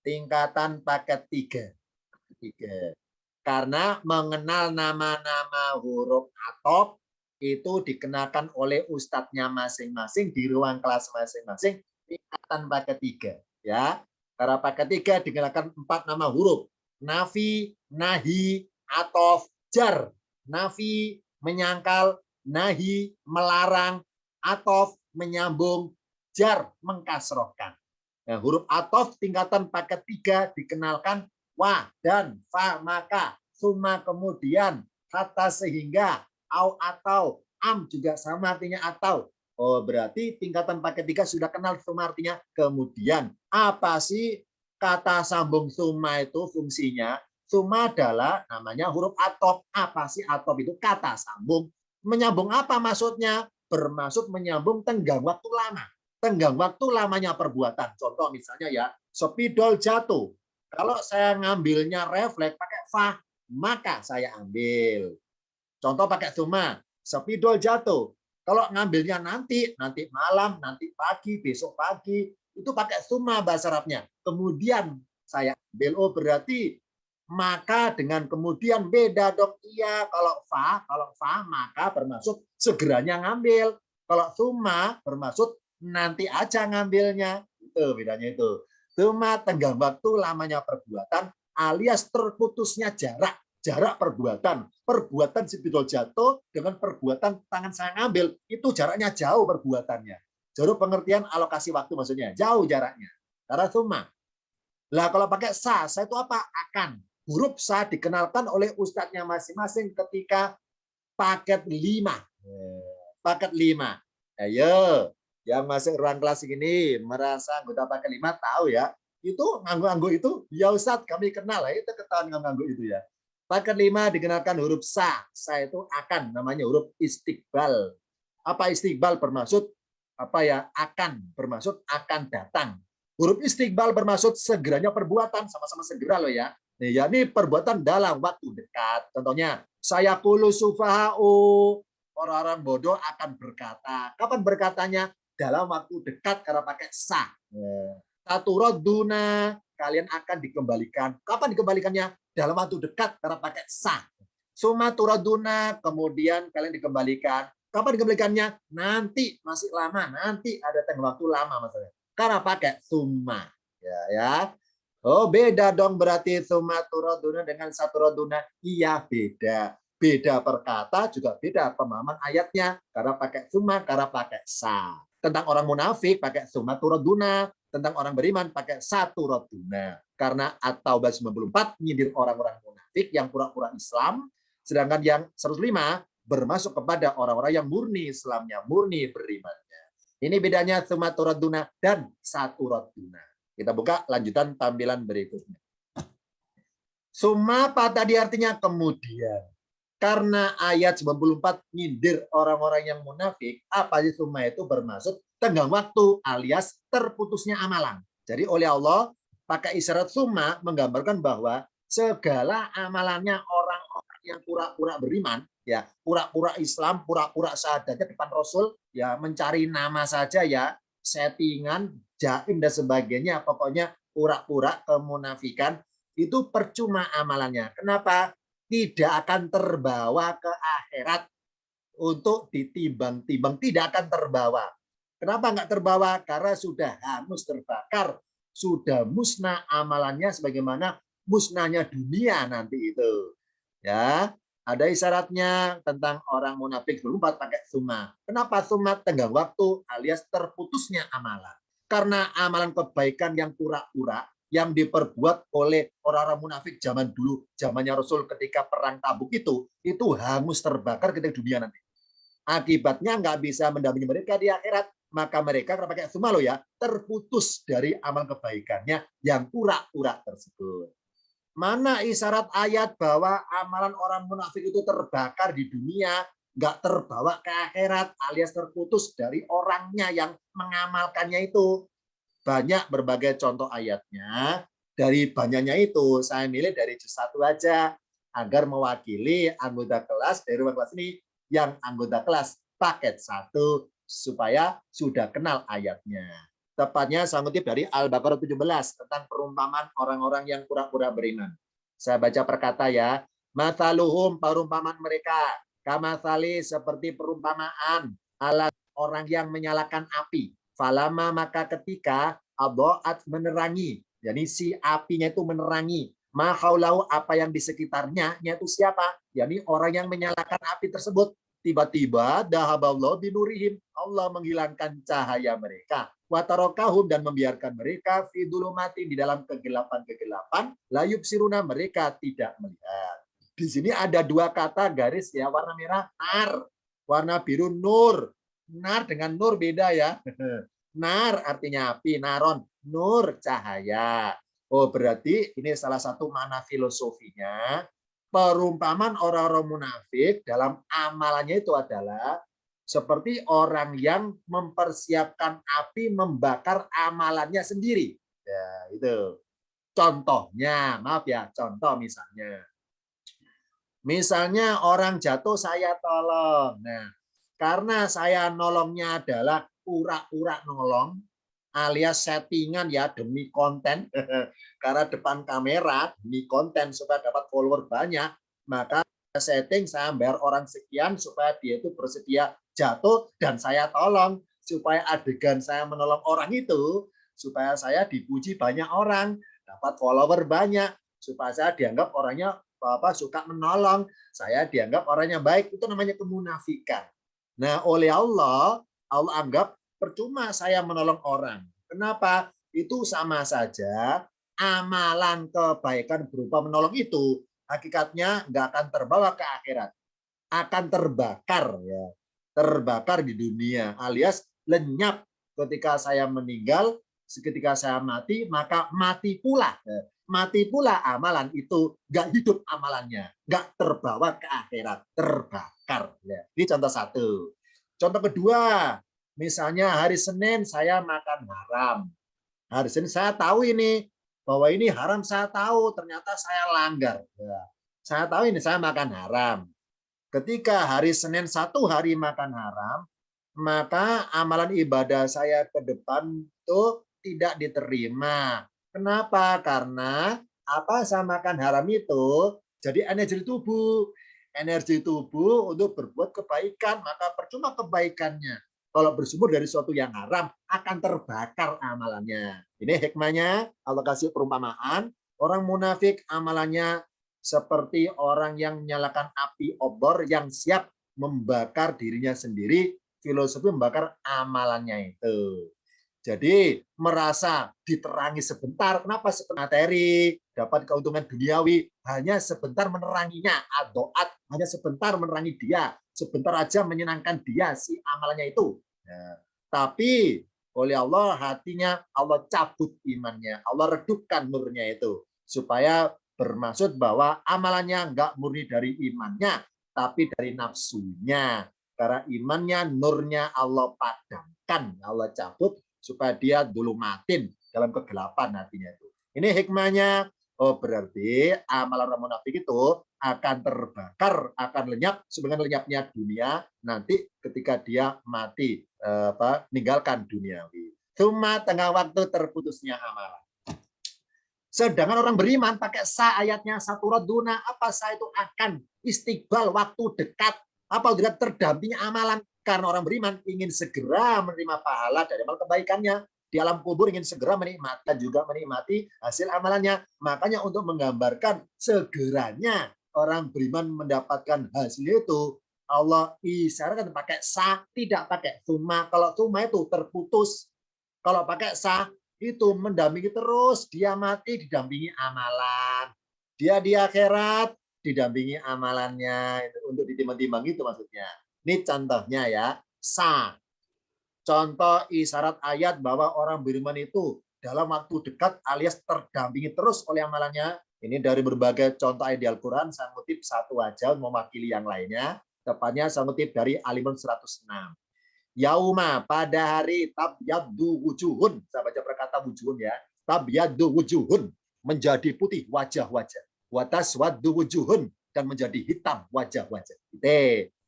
tingkatan paket 3. Karena mengenal nama-nama huruf atop itu dikenakan oleh ustadznya masing-masing di ruang kelas masing-masing tingkatan paket 3. Ya, karena paket 3 dikenakan 4 nama huruf: nafi, nahi, atof, jar. Nafi menyangkal, nahi melarang, atof menyambung, jar mengkasrohkan. Nah, huruf atof tingkatan paket 3 dikenalkan wa dan fa maka, summa kemudian, kata sehingga, au atau, am juga sama artinya atau. Oh, berarti tingkatan paket 3 sudah kenal summa artinya kemudian. Apa sih kata sambung summa itu fungsinya? Summa adalah namanya huruf atop. Apa sih atop itu? Kata sambung. Menyambung apa maksudnya? Bermaksud menyambung tenggang waktu lama. Tenggang waktu lamanya perbuatan. Contoh misalnya ya, spidol jatuh. Kalau saya ngambilnya refleks pakai fa, maka saya ambil. Contoh pakai summa, spidol jatuh. Kalau ngambilnya nanti malam, nanti pagi, besok pagi, itu pakai summa bahasa Arabnya. Kemudian saya ambil, oh berarti maka dengan kemudian beda dong. Iya, kalau fa maka bermaksud segeranya ngambil. Kalau summa bermaksud nanti aja ngambilnya. Itu bedanya itu. Summa tenggang waktu lamanya perbuatan alias terputusnya jarak perbuatan. Perbuatan si spidol jatuh dengan perbuatan tangan saya ngambil, itu jaraknya jauh perbuatannya. Jauh pengertian alokasi waktu maksudnya, jauh jaraknya. Karena summa. Lah kalau pakai sa itu apa? Akan. Huruf sa dikenalkan oleh ustadznya masing-masing ketika paket 5. Paket 5. Ayo, yang masuk ruang kelas ini merasa anggota paket 5 tahu ya. Itu nganggo-nganggo itu, ya Ustadz kami kenal. Itu ketahuan nganggo itu ya. Paket 5 dikenalkan huruf sa. Sa itu akan, namanya huruf istiqbal. Apa istiqbal bermaksud? Apa ya? Akan, bermaksud akan datang. Huruf istiqbal bermaksud segeranya perbuatan, sama-sama segera loh ya. Ya, ini perbuatan dalam waktu dekat. Contohnya, saya kulu sufaha'u, orang-orang bodoh akan berkata. Kapan berkatanya? Dalam waktu dekat karena pakai sa. Saturaduna, kalian akan dikembalikan. Kapan dikembalikannya? Dalam waktu dekat karena pakai sa. Summa turaduna, kemudian kalian dikembalikan. Kapan dikembalikannya? Nanti, masih lama. Nanti ada tenggang waktu lama maksudnya. Karena pakai summa. Ya. Oh, beda dong berarti summa turaduna dengan saturaduna. Iya, beda. Beda perkata juga beda pemahaman ayatnya. Karena pakai summa, karena pakai sa. Tentang orang munafik pakai summa turaduna. Tentang orang beriman pakai saturaduna. Karena At-Taubah 94 nyindir orang-orang munafik yang pura-pura Islam. Sedangkan yang 105 bermasuk kepada orang-orang yang murni Islamnya, murni berimannya. Ini bedanya summa turaduna dan saturaduna. Kita buka lanjutan tampilan berikutnya. Summa apa tadi artinya kemudian. Karena ayat 94 nyindir orang-orang yang munafik, apa sih summa itu bermaksud tenggang waktu alias terputusnya amalan. Jadi oleh Allah pakai isyarat summa menggambarkan bahwa segala amalannya orang-orang yang pura-pura beriman, ya pura-pura Islam, pura-pura syahadatnya depan Rasul, ya mencari nama saja ya, settingan, jaim dan sebagainya, pokoknya pura-pura kemunafikan, itu percuma amalannya. Kenapa? Tidak akan terbawa ke akhirat untuk ditimbang-timbang, tidak akan terbawa. Kenapa nggak terbawa? Karena sudah hangus terbakar, sudah musnah amalannya sebagaimana musnahnya dunia nanti itu. Ya, ada isyaratnya tentang orang munafik 24 pakai summa. Kenapa summa? Tenggang waktu alias terputusnya amalan. Karena amalan kebaikan yang pura-pura yang diperbuat oleh orang-orang munafik zaman dulu, zamannya Rasul ketika perang Tabuk itu hangus terbakar ketika dunia nanti. Akibatnya nggak bisa mendampingi mereka di akhirat. Maka mereka kalau pakai sumalo ya, terputus dari amal kebaikannya yang pura-pura tersebut. Mana isyarat ayat bahwa amalan orang munafik itu terbakar di dunia, nggak terbawa ke akhirat, alias terputus dari orangnya yang mengamalkannya itu. Banyak berbagai contoh ayatnya. Dari banyaknya itu, saya milih dari juz 1 aja, agar mewakili anggota kelas dari ruang kelas ini, yang anggota kelas paket 1, supaya sudah kenal ayatnya. Tepatnya saya ngutip dari Al-Baqarah 17 tentang perumpamaan orang-orang yang pura-pura beriman. Saya baca perkata ya. Mathaluhum, perumpamaan mereka. Kamathali, seperti perumpamaan ala orang yang menyalakan api. Falama, maka ketika aboat menerangi. Jadi si apinya itu menerangi. Mahaulau, apa yang di sekitarnya, itu siapa? Yani orang yang menyalakan api tersebut. Tiba-tiba dahaballahu binurihim, Allah menghilangkan cahaya mereka, watarokahum, dan membiarkan mereka fidulumati, di dalam kegelapan-kegelapan, layub siruna, mereka tidak melihat. Di sini ada dua kata garis ya, warna merah nar, warna biru nur. Nar dengan nur beda ya. Nar artinya api, naron, nur cahaya. Oh, berarti ini salah satu makna filosofinya. Perumpamaan orang-orang munafik dalam amalannya itu adalah seperti orang yang mempersiapkan api membakar amalannya sendiri. Ya, itu. Contohnya, maaf ya, contoh misalnya. Misalnya orang jatuh, saya tolong. Nah, karena saya nolongnya adalah pura-pura nolong, alias settingan ya, demi konten, karena depan kamera, demi konten supaya dapat follower banyak, maka setting saya bayar orang sekian supaya dia itu bersedia jatuh dan saya tolong, supaya adegan saya menolong orang itu, supaya saya dipuji banyak orang, dapat follower banyak, supaya saya dianggap orangnya suka menolong, saya dianggap orangnya baik. Itu namanya kemunafikan. Nah, oleh Allah anggap percuma saya menolong orang. Kenapa? Itu sama saja amalan kebaikan berupa menolong itu hakikatnya nggak akan terbawa ke akhirat, akan terbakar ya, terbakar di dunia, alias lenyap ketika saya meninggal, ketika saya mati, maka mati pula. Mati pula amalan itu, nggak hidup amalannya, nggak terbawa ke akhirat, terbakar. Ya. Ini contoh satu. Contoh kedua, misalnya hari Senin saya makan haram. Hari Senin saya tahu ini, bahwa ini haram, saya tahu, ternyata saya langgar. Ya. Saya tahu ini saya makan haram. Ketika hari Senin satu hari makan haram, maka amalan ibadah saya ke depan itu tidak diterima. Kenapa? Karena apa, saya makan haram itu jadi energi tubuh. Energi tubuh untuk berbuat kebaikan, maka percuma kebaikannya. Kalau bersumber dari sesuatu yang haram, akan terbakar amalannya. Ini hikmahnya, Allah kasih perumpamaan. Orang munafik amalannya seperti orang yang menyalakan api obor yang siap membakar dirinya sendiri, filosofi membakar amalannya itu. Jadi merasa diterangi sebentar, kenapa sebentar materi, dapat keuntungan duniawi, hanya sebentar meneranginya, adoat, hanya sebentar menerangi dia, sebentar aja menyenangkan dia si amalannya itu. Nah, tapi oleh Allah hatinya Allah cabut imannya, Allah redupkan nurnya itu, supaya bermaksud bahwa amalannya enggak murni dari imannya, tapi dari nafsunya. Karena imannya, nurnya Allah padamkan, Allah cabut, supaya dia dulu matin dalam kegelapan hatinya itu. Ini hikmahnya. Oh, berarti amalan orang munafik itu akan terbakar, akan lenyap sebagaimana lenyapnya dunia nanti ketika dia mati, meninggalkan duniawi. Cuma tengah waktu terputusnya amalan. Sedangkan orang beriman pakai sa ayatnya satu raduna, apa sa itu akan istiqbal, waktu dekat, apa dekat terdampingi amalan. Karena orang beriman ingin segera menerima pahala dari amal kebaikannya. Di alam kubur ingin segera menikmati, juga menikmati hasil amalannya. Makanya untuk menggambarkan segeranya orang beriman mendapatkan hasil itu, Allah isyaratkan pakai sa, tidak pakai summa. Kalau summa itu terputus. Kalau pakai sa itu mendampingi terus, dia mati didampingi amalan. Dia di akhirat didampingi amalannya itu untuk ditimbang-timbang itu maksudnya. Ini contohnya ya, sa. Contoh isyarat ayat bahwa orang beriman itu dalam waktu dekat alias terdampingi terus oleh amalannya. Ini dari berbagai contoh ayat di Al-Quran, saya kutip satu aja mewakili yang lainnya. Tepatnya saya kutip dari Al-Imran 106. Yauma, pada hari tabyaddu wujuhun. Saya baca perkata wujuhun ya. Tabyaddu wujuhun, menjadi putih wajah-wajah. Wataswaddu wujuhun, dan menjadi hitam wajah-wajah.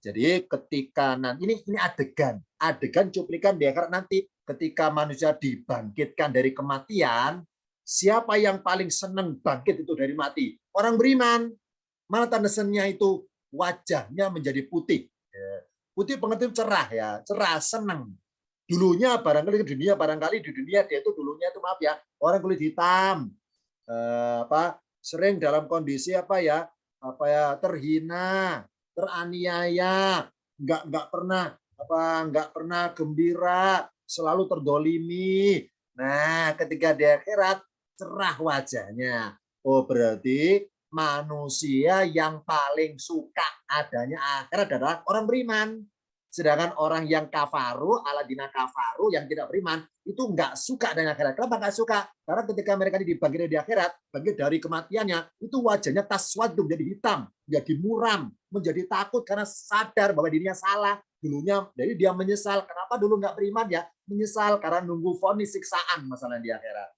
Jadi ketika nanti ini adegan cuplikan di akhirat nanti ketika manusia dibangkitkan dari kematian, siapa yang paling senang bangkit itu dari mati? Orang beriman. Mana tanda senangnya itu? Wajahnya menjadi putih. Putih pengertian cerah ya, cerah, senang. Dulunya barangkali di dunia dia itu dulunya itu maaf ya, orang kulit hitam, sering dalam kondisi terhina, teraniaya, nggak pernah gembira, selalu terdolimi. Nah, ketika di akhirat cerah wajahnya. Oh, berarti manusia yang paling suka adanya akhirat adalah orang beriman. Sedangkan orang yang kafaru, aladina kafaru, yang tidak beriman, itu nggak suka dengan akhirat. Kenapa nggak suka? Karena ketika mereka dibangkit di akhirat, bangkit dari kematiannya, itu wajahnya taswadum, menjadi hitam, menjadi muram, menjadi takut karena sadar bahwa dirinya salah. Dulunya, jadi dia menyesal. Kenapa dulu nggak beriman ya? Menyesal karena nunggu vonis siksaan masalah di akhirat.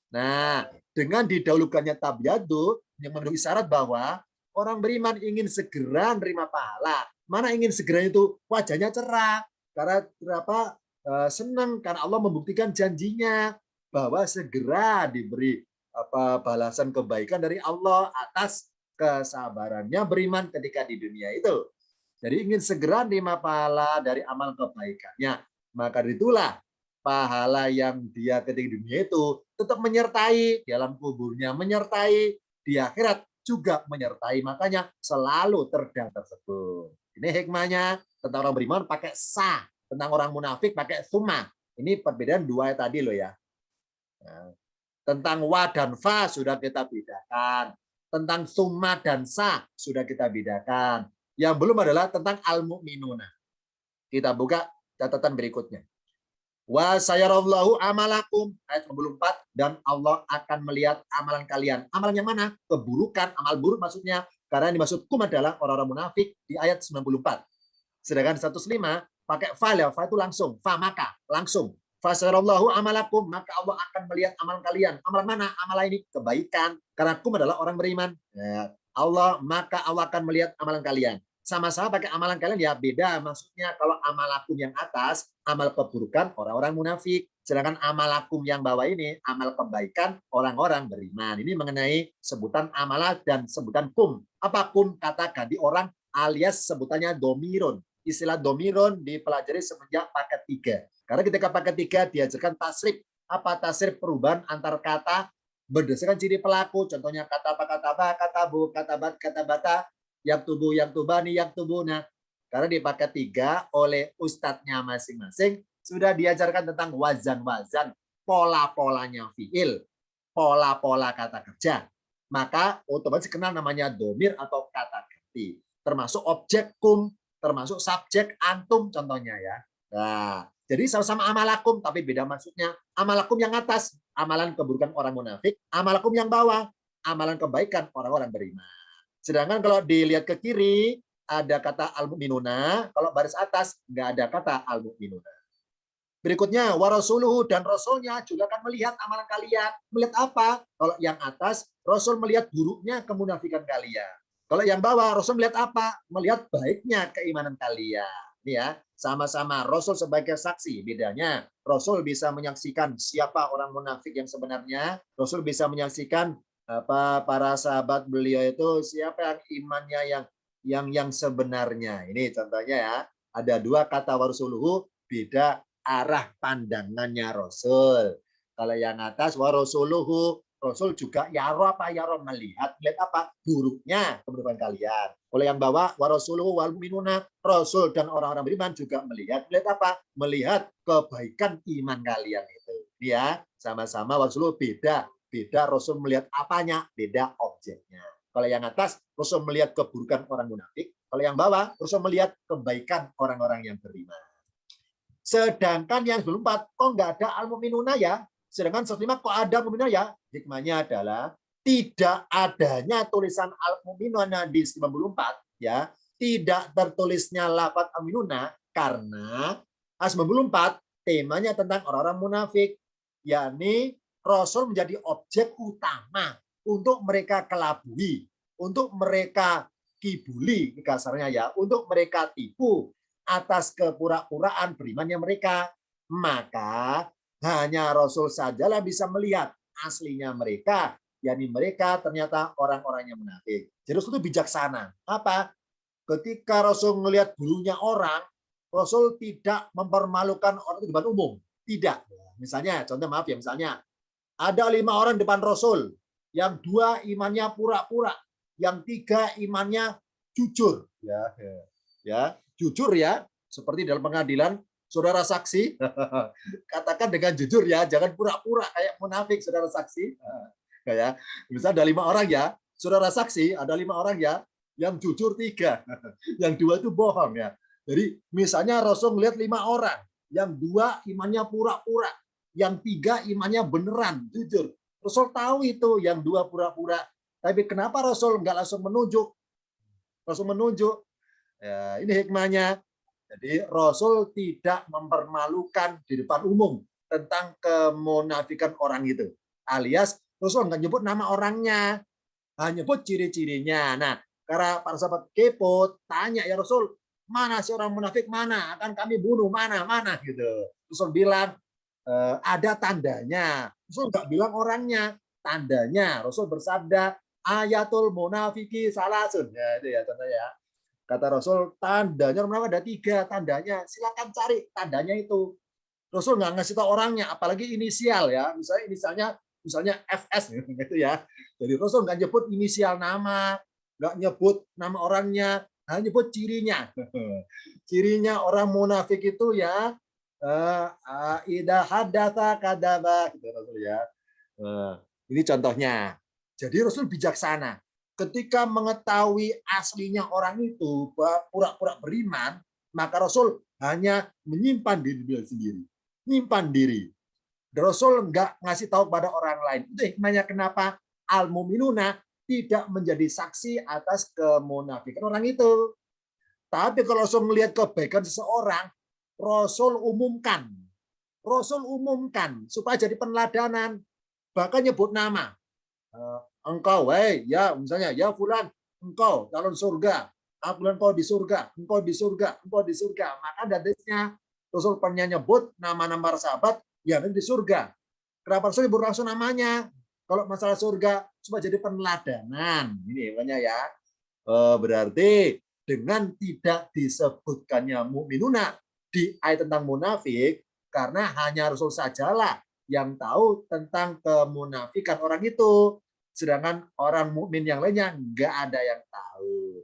Nah, dengan didahulukannya tabyadu yang menunjukkan isyarat bahwa orang beriman ingin segera menerima pahala. Mana ingin segera itu wajahnya cerah karena senang karena Allah membuktikan janjinya bahwa segera diberi balasan kebaikan dari Allah atas kesabarannya beriman ketika di dunia itu. Jadi ingin segera menerima pahala dari amal kebaikannya. Maka itulah pahala yang dia ketika di dunia itu tetap menyertai di alam kuburnya, menyertai di akhirat juga menyertai. Makanya selalu terdang tersebut. Ini hikmahnya tentang orang beriman pakai sa, tentang orang munafik pakai summa. Ini perbedaan dua tadi loh ya. Nah, tentang wa dan fa sudah kita bedakan. Tentang summa dan sa sudah kita bedakan. Yang belum adalah tentang al-mu'minuna. Kita buka catatan berikutnya. Wa sayarallahu amalakum ayat 94 dan Allah akan melihat amalan kalian. Amalan yang mana? Keburukan, amal buruk maksudnya. Karena yang dimaksud kum adalah orang-orang munafik di ayat 94. Sedangkan 105 pakai fa ya, fa itu langsung, fa maka, langsung. Fa sayarallahu amalakum, maka Allah akan melihat amalan kalian. Amalan mana? Amalan ini kebaikan. Karena kum adalah orang beriman. Ya, maka Allah akan melihat amalan kalian. Sama-sama pakai amalan kalian ya beda. Maksudnya kalau amalakum yang atas, amal keburukan orang-orang munafik. Sedangkan amalakum yang bawah ini, amal kebaikan orang-orang beriman. Ini mengenai sebutan amalat dan sebutan kum. Apa kum? Kata ganti orang alias sebutannya domiron. Istilah domiron dipelajari semenjak paket 3. Karena ketika paket 3 diajarkan tasrif. Apa tasrif? Perubahan antar kata berdasarkan ciri pelaku. Contohnya kata apa, kata bu, kata bat, kata bata. Yang tubuh, yang tubani, yang tubuna. Karena di paket 3 oleh ustadznya masing-masing sudah diajarkan tentang wazan-wazan, pola-polanya fiil, pola-pola kata kerja. Maka otomatis kenal namanya domir atau kata ganti. Termasuk objek kum, termasuk subjek antum contohnya ya. Nah, jadi sama-sama amalakum tapi beda maksudnya. Amalakum yang atas, amalan keburukan orang munafik, amalakum yang bawah, amalan kebaikan orang-orang beriman. Sedangkan kalau dilihat ke kiri, ada kata al-mu'minuna. Kalau baris atas, nggak ada kata al-mu'minuna. Berikutnya, warasuluhu dan rasulnya juga akan melihat amalan kalian. Melihat apa? Kalau yang atas, rasul melihat buruknya kemunafikan kalian. Kalau yang bawah, rasul melihat apa? Melihat baiknya keimanan kalian. Ini ya, sama-sama rasul sebagai saksi. Bedanya, rasul bisa menyaksikan siapa orang munafik yang sebenarnya. Rasul bisa menyaksikan para sahabat beliau itu siapa yang imannya yang sebenarnya. Ini contohnya ya, ada dua kata warasuluhu, beda arah pandangannya Rasul. Kalau yang atas warasuluhu, Rasul juga yaro melihat apa? Buruknya keburukan kalian. Kalau yang bawah warasuluhu wal mu'minuna, Rasul dan orang-orang beriman juga melihat apa? Melihat kebaikan iman kalian itu. Ya, sama-sama Rasul beda. Beda Rasul melihat apanya, beda objeknya. Kalau yang atas, Rasul melihat keburukan orang munafik. Kalau yang bawah, Rasul melihat kebaikan orang-orang yang beriman. Sedangkan yang 94, kok nggak ada al-mu'minuna ya? Sedangkan 105, kok ada al-mu'minuna ya? Hikmahnya adalah tidak adanya tulisan al-mu'minuna di 94, ya, tidak tertulisnya lafaz al-mu'minuna karena 94 temanya tentang orang-orang munafik, yakni Rasul menjadi objek utama untuk mereka kelabui, untuk mereka kibuli, kasarnya ya, untuk mereka tipu atas kepura-puraan berimannya mereka. Maka hanya Rasul sajalah bisa melihat aslinya mereka, yakni mereka ternyata orang-orang yang munafik. Jadi Rasul itu bijaksana. Apa? Ketika Rasul melihat bulunya orang, Rasul tidak mempermalukan orang itu di depan umum. Tidak. Misalnya, contoh maaf ya, misalnya ada 5 orang depan Rasul, yang 2 imannya pura-pura, yang 3 imannya jujur. Ya, jujur ya, seperti dalam pengadilan, saudara saksi, katakan dengan jujur ya, jangan pura-pura kayak munafik, saudara saksi. Ya, misalnya ada 5 orang ya, saudara saksi ada 5 orang ya, yang jujur 3, yang 2 itu bohong ya. Jadi misalnya Rasul melihat 5 orang, yang 2 imannya pura-pura, yang 3 imannya beneran, jujur. Rasul tahu itu, yang 2 pura-pura. Tapi kenapa Rasul nggak langsung menunjuk? Rasul menunjuk. Ya, ini hikmahnya. Jadi Rasul tidak mempermalukan di depan umum tentang kemunafikan orang itu. Alias Rasul nggak nyebut nama orangnya, hanya nyebut ciri-cirinya. Nah, karena para sahabat kepo, tanya ya Rasul, mana si orang munafik, mana? Akan kami bunuh, mana gitu. Rasul bilang, ada tandanya. Rasul nggak bilang orangnya, tandanya. Rasul bersabda, ayatul munafiki salasun. Ya, itu ya contohnya. Kata Rasul, tandanya orang ada 3 tandanya. Silakan cari tandanya itu. Rasul nggak ngasih tahu orangnya, apalagi inisial ya. Misalnya FS gitu ya. Jadi Rasul nggak nyebut inisial nama, nggak nyebut nama orangnya, hanya nyebut cirinya. Cirinya orang munafik itu ya, idza hadatsa kadzaba gitu Rasul ya. Ini contohnya. Jadi Rasul bijaksana. Ketika mengetahui aslinya orang itu pura-pura beriman, maka Rasul hanya menyimpan diri sendiri. Menyimpan diri. Rasul nggak ngasih tahu pada orang lain. Itu hikmahnya kenapa al-mu'minuna tidak menjadi saksi atas kemunafikan orang itu. Tapi kalau Rasul melihat kebaikan seseorang, Rasul umumkan. Rasul umumkan supaya jadi peneladanan. Bahkan nyebut nama. Engkau, ya misalnya, ya fulan, engkau calon surga. Fulan engkau di surga, engkau di surga, engkau di surga. Maka hadisnya Rasul pernah nyebut nama-nama sahabat yang ada di surga. Kenapa Rasul nyebut langsung namanya? Kalau masalah surga, supaya jadi peneladanan. Ini makanya ya. Berarti dengan tidak disebutkannya mukminuna di ayat tentang munafik, karena hanya Rasul sajalah yang tahu tentang kemunafikan orang itu. Sedangkan orang mukmin yang lainnya nggak ada yang tahu.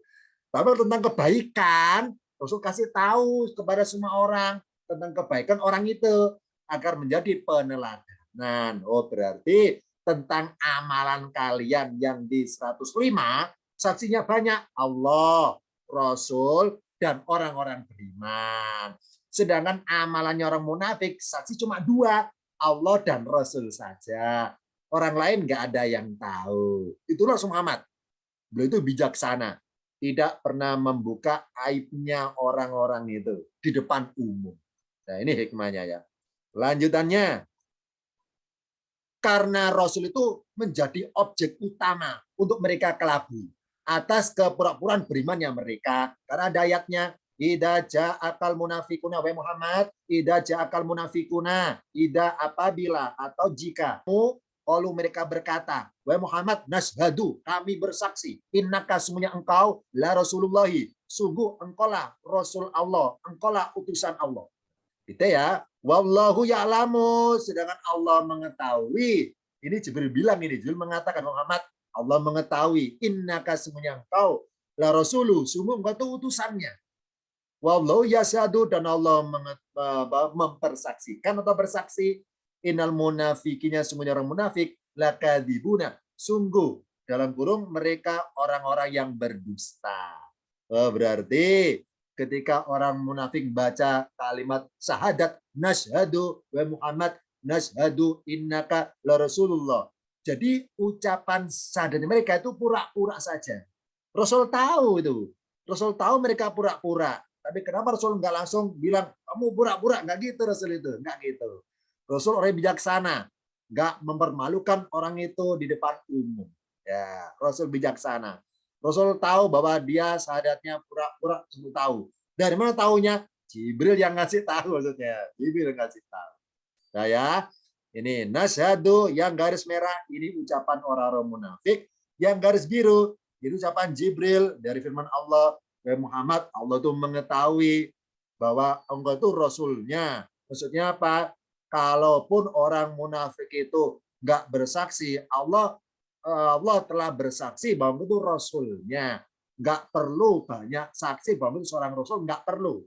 Tapi tentang kebaikan, Rasul kasih tahu kepada semua orang tentang kebaikan orang itu agar menjadi peneladanan. Oh, berarti tentang amalan kalian yang di 105, saksinya banyak. Allah, Rasul, dan orang-orang beriman. Sedangkan amalannya orang munafik, saksi cuma 2, Allah dan Rasul saja. Orang lain nggak ada yang tahu. Itulah Rasul Muhammad. Beliau itu bijaksana. Tidak pernah membuka aibnya orang-orang itu di depan umum. Nah, ini hikmahnya ya. Lanjutannya, karena Rasul itu menjadi objek utama untuk mereka kelabui atas kepura-puraan berimannya mereka. Karena ada ayatnya, Ida ja'akal munafikuna wa Muhammad, ida ja'akal munafikuna, ida apabila atau jika lalu mereka berkata, wahai Muhammad, nashhadu, kami bersaksi, innaka semuanya engkau la Rasulullahi, sungguh engkaulah Rasul Allah, engkaulah utusan Allah. Gitu ya. Wallahu ya'lamu, sedangkan Allah mengetahui. Ini Jibril bilang ini, Jibril mengatakan Muhammad, Allah mengetahui, innaka semuanya engkau la Rasulu, sungguh engkau itu utusannya. Wallahu yashhadu, dan Allah mempersaksikan atau bersaksi innal munafiqina sungguhnya orang munafik lakadzibuna sungguh dalam kurung mereka orang-orang yang berdusta. Oh, berarti ketika orang munafik baca kalimat syahadat nasyhadu wa Muhammad nasyhadu innaka la rasulullah. Jadi ucapan syahadat mereka itu pura-pura saja. Rasul tahu itu. Rasul tahu mereka pura-pura. Tapi kenapa Rasul nggak langsung bilang kamu pura-pura? Nggak gitu Rasul itu, nggak gitu. Rasul orang bijaksana, nggak mempermalukan orang itu di depan umum. Ya, Rasul bijaksana. Rasul tahu bahwa dia syahadatnya pura-pura, Rasul tahu. Dari mana tahunya? Jibril yang ngasih tahu maksudnya. Jibril yang ngasih tahu. Nah ya, ini nasyhadu yang garis merah ini ucapan orang-orang munafik, yang garis biru ini ucapan Jibril dari firman Allah, Muhammad, Allah itu mengetahui bahwa engkau itu rasulnya. Maksudnya apa? Kalaupun orang munafik itu nggak bersaksi, Allah telah bersaksi bahwa itu rasulnya. Nggak perlu banyak saksi bahwa itu seorang rasul, nggak perlu.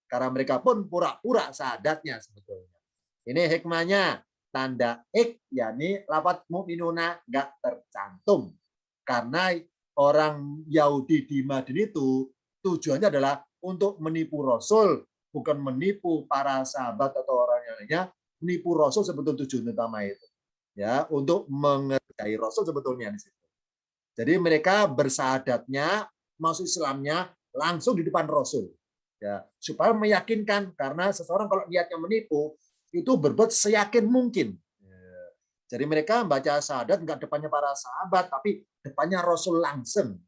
Karena mereka pun pura-pura syahadatnya sebetulnya. Ini hikmahnya. Tanda ik, yakni lafadz mu'minuna nggak tercantum. Karena orang Yahudi di Madinah itu tujuannya adalah untuk menipu Rasul, bukan menipu para sahabat atau orang yang lainnya. Menipu Rasul sebetulnya tujuan utama itu. Ya, untuk mengerjai Rasul sebetulnya di situ. Jadi mereka bersyahadatnya, masuk Islamnya langsung di depan Rasul. Ya, supaya meyakinkan, karena seseorang kalau niatnya menipu itu berbuat seyakin mungkin. Jadi mereka baca syahadat nggak depannya para sahabat, tapi depannya Rasul langsung.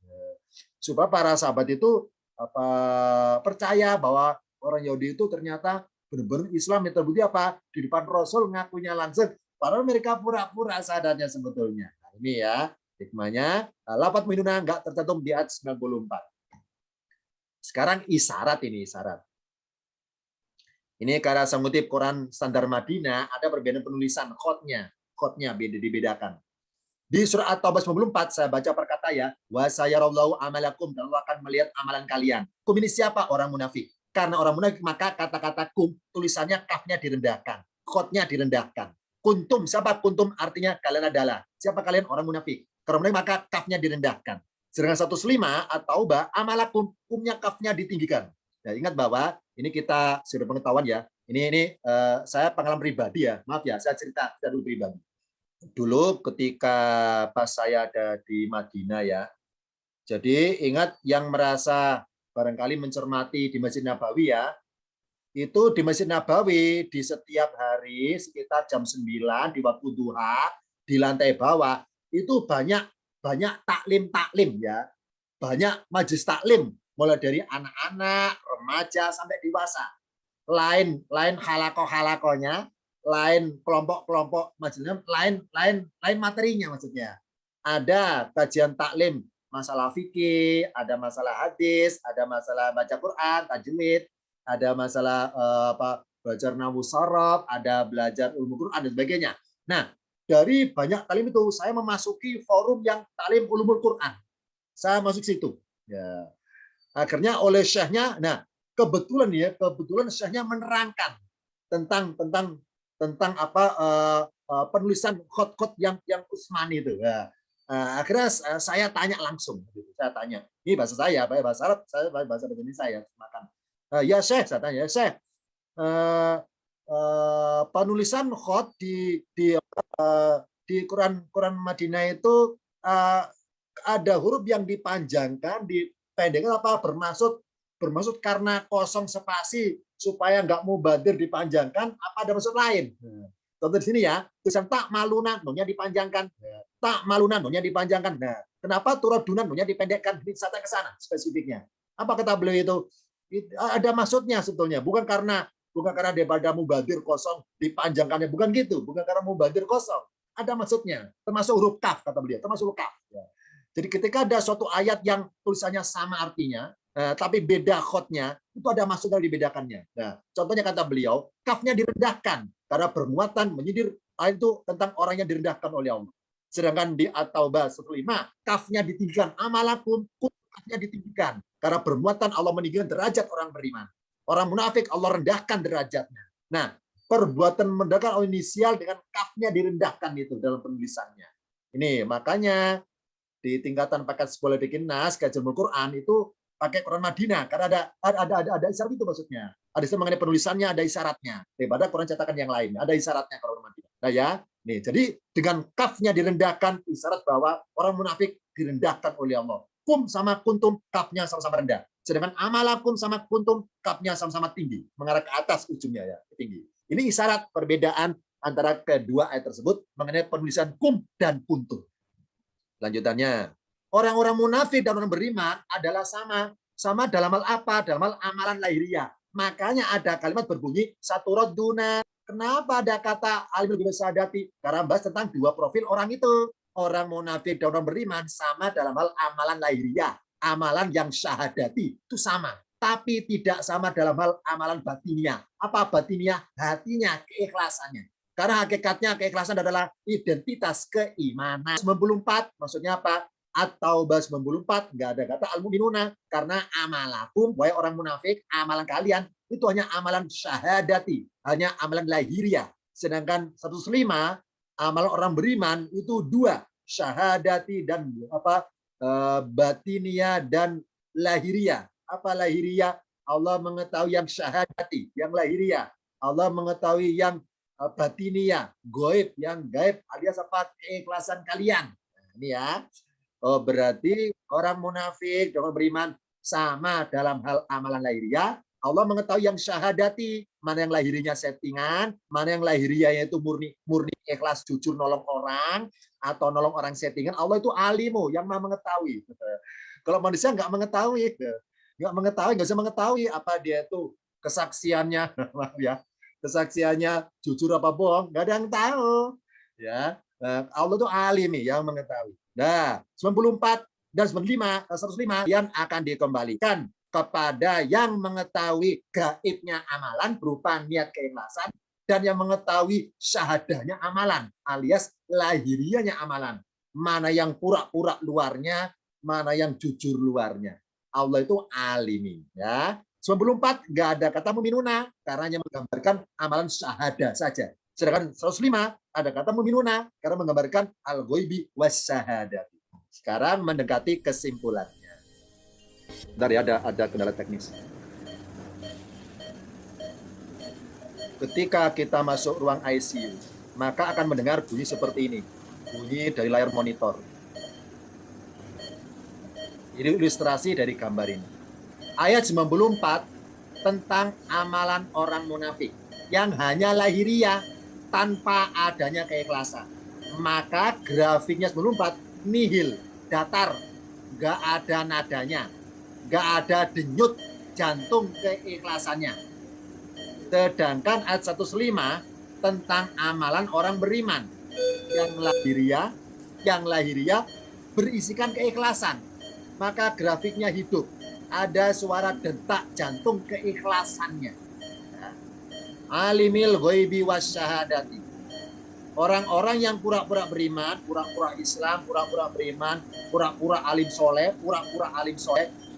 Supaya para sahabat itu percaya bahwa orang Yahudi itu ternyata benar-benar Islam yang terbukti apa? Di depan Rasul ngakunya langsung. Padahal mereka pura-pura syahadatnya sebetulnya. Nah, ini ya hikmahnya. Lafadz mu'minuna nggak tercantum di ayat 94. Sekarang isyarat ini isyarat. Ini karena saya mengutip Quran Standar Madinah, ada perbedaan penulisan khotnya dibedakan. Di surah At-Taubah 94 saya baca perkata ya, wa sayarallahu amalakum, dan Allah akan melihat amalan kalian. Kum ini siapa? Orang munafik. Karena orang munafik maka kata-kata kum tulisannya kafnya direndahkan, khotnya direndahkan. Kuntum, siapa kuntum? Artinya kalian adalah. Siapa kalian? Orang munafik. Karena munafik maka kafnya direndahkan. Sedangkan 105 At-Taubah amalakum, kumnya kafnya ditinggikan. Nah, ingat bahwa ini kita sudah pengetahuan ya. Ini saya pengalaman pribadi ya. Maaf ya, saya cerita dulu pribadi. Dulu ketika pas saya ada di Madinah ya. Jadi ingat yang merasa barangkali mencermati di Masjid Nabawi ya. Itu di Masjid Nabawi di setiap hari sekitar jam 9 di waktu duha di lantai bawah itu banyak taklim ya. Banyak majelis taklim mulai dari anak-anak, remaja sampai dewasa. Lain halakoh-halakohnya, lain kelompok-kelompok majelisnya, lain materinya maksudnya. Ada kajian taklim masalah fikih, ada masalah hadis, ada masalah baca Quran, tajwid, ada masalah belajar nahwu sharaf, ada belajar ilmu Quran dan sebagainya. Nah, dari banyak taklim itu saya memasuki forum yang taklim ulumul Quran. Saya masuk situ. Ya. Akhirnya oleh syekhnya, nah kebetulan syekhnya menerangkan tentang apa penulisan khot yang Utsmani itu. Ya. Akhirnya saya tanya langsung, saya tanya, ini bahasa saya, bahasa Arab, saya bahasa Indonesia saya makan. Ya Syekh, saya tanya, ya Syekh, penulisan khot di Quran Madinah itu ada huruf yang dipanjangkan, dipendekkan apa bermaksud karena kosong spasi supaya nggak mubadir dipanjangkan, apa ada maksud lain? Contoh di sini ya, tulisan tak malunan nunnya dipanjangkan, tak malunan nunnya dipanjangkan. Nah, kenapa turadunan nunnya dipendekkan? Bisa ke sana spesifiknya. Apa kata beliau itu? Ada maksudnya sebetulnya, bukan karena daripada mubadir kosong dipanjangkannya, bukan gitu, bukan karena mubadir kosong. Ada maksudnya, termasuk huruf kaf kata beliau, termasuk huruf kaf. Jadi ketika ada suatu ayat yang tulisannya sama artinya, tapi beda khotnya, itu ada maksud yang dibedakannya. Nah, contohnya kata beliau, kafnya direndahkan karena bermuatan menyindir itu tentang orang yang direndahkan oleh Allah. Sedangkan di At-Taubah 105, kafnya ditinggikan, amalakum, kafnya ditinggikan karena bermuatan Allah meninggikan derajat orang beriman. Orang munafik Allah rendahkan derajatnya. Nah, perbuatan merendahkan inisial dengan kafnya direndahkan itu dalam penulisannya. Ini makanya di tingkatan paket sekolah bikin nas kajian Quran itu pakai Quran Madinah karena ada isyarat itu maksudnya. Ada isyarat mengenai penulisannya, ada isyaratnya. Daripada Quran cetakan yang lain, ada isyaratnya Quran Madinah. Nah ya, nih jadi dengan kafnya direndahkan isyarat bahwa orang munafik direndahkan oleh Allah. Kum sama kuntum kafnya sama-sama rendah. Sedangkan amalakum sama kuntum kafnya sama-sama tinggi, mengarah ke atas ujungnya ya, tinggi. Ini isyarat perbedaan antara kedua ayat tersebut mengenai penulisan kum dan kuntum. Lanjutannya, orang-orang munafik dan orang beriman adalah sama. Sama dalam hal apa? Dalam hal amalan lahiriah. Makanya ada kalimat berbunyi saturaduna. Kenapa ada kata alimul ghaibi wasyahadati? Karena bahas tentang dua profil orang itu. Orang munafik dan orang beriman sama dalam hal amalan lahiriah. Amalan yang syahadati itu sama. Tapi tidak sama dalam hal amalan batiniah. Apa batiniah? Hatinya, keikhlasannya. Karena hakikatnya keikhlasan adalah identitas keimanan. 94 maksudnya apa? Atau bahas 94 nggak ada kata al-mu'minuna karena amalakum, wahai orang munafik, amalan kalian itu hanya amalan syahadati, hanya amalan lahiriah. Sedangkan 105 amalan orang beriman itu dua, syahadati dan batiniah dan lahiriah. Apa lahiriah? Allah mengetahui yang syahadati, yang lahiriah. Allah mengetahui yang batiniah, goib, yang gaib alias apa? Keikhlasan kalian. Nah, ini ya. Oh, berarti orang munafik dan orang beriman sama dalam hal amalan lahiriah. Allah mengetahui yang syahadati, mana yang lahirinya settingan, mana yang lahiriahnya itu murni ikhlas jujur nolong orang atau nolong orang settingan. Allah itu alimu yang maha mengetahui. Kalau manusia nggak mengetahui, nggak bisa mengetahui apa dia itu kesaksiannya, ya kesaksiannya jujur apa bohong, nggak ada yang tahu. Ya, Allah itu alimi yang mengetahui. Nah, 94 dan 95, 105 yang akan dikembalikan kepada yang mengetahui gaibnya amalan berupa niat keikhlasan dan yang mengetahui syahadahnya amalan alias lahiriahnya amalan. Mana yang pura-pura luarnya, mana yang jujur luarnya. Allah itu alimi, ya. 94 nggak ada kata muminuna karena hanya menggambarkan amalan syahadah saja. Sedangkan 105 ada kata muminuna karena menggambarkan al-ghaibi wasyahadat. Sekarang mendekati kesimpulannya. Bentar ya, ada kendala teknis. Ketika kita masuk ruang ICU, maka akan mendengar bunyi seperti ini. Bunyi dari layar monitor. Ini ilustrasi dari gambar ini. Ayat 94 tentang amalan orang munafik yang hanya lahiriah tanpa adanya keikhlasan. Maka grafiknya 94 nihil, datar, nggak ada nadanya, nggak ada denyut jantung keikhlasannya. Sedangkan ayat 105 tentang amalan orang beriman yang lahiriah berisikan keikhlasan. Maka grafiknya hidup, ada suara detak jantung keikhlasannya. Alimil ghaibi wasyahadati. Orang-orang yang pura-pura beriman, pura-pura Islam, pura-pura beriman, pura-pura alim soleh,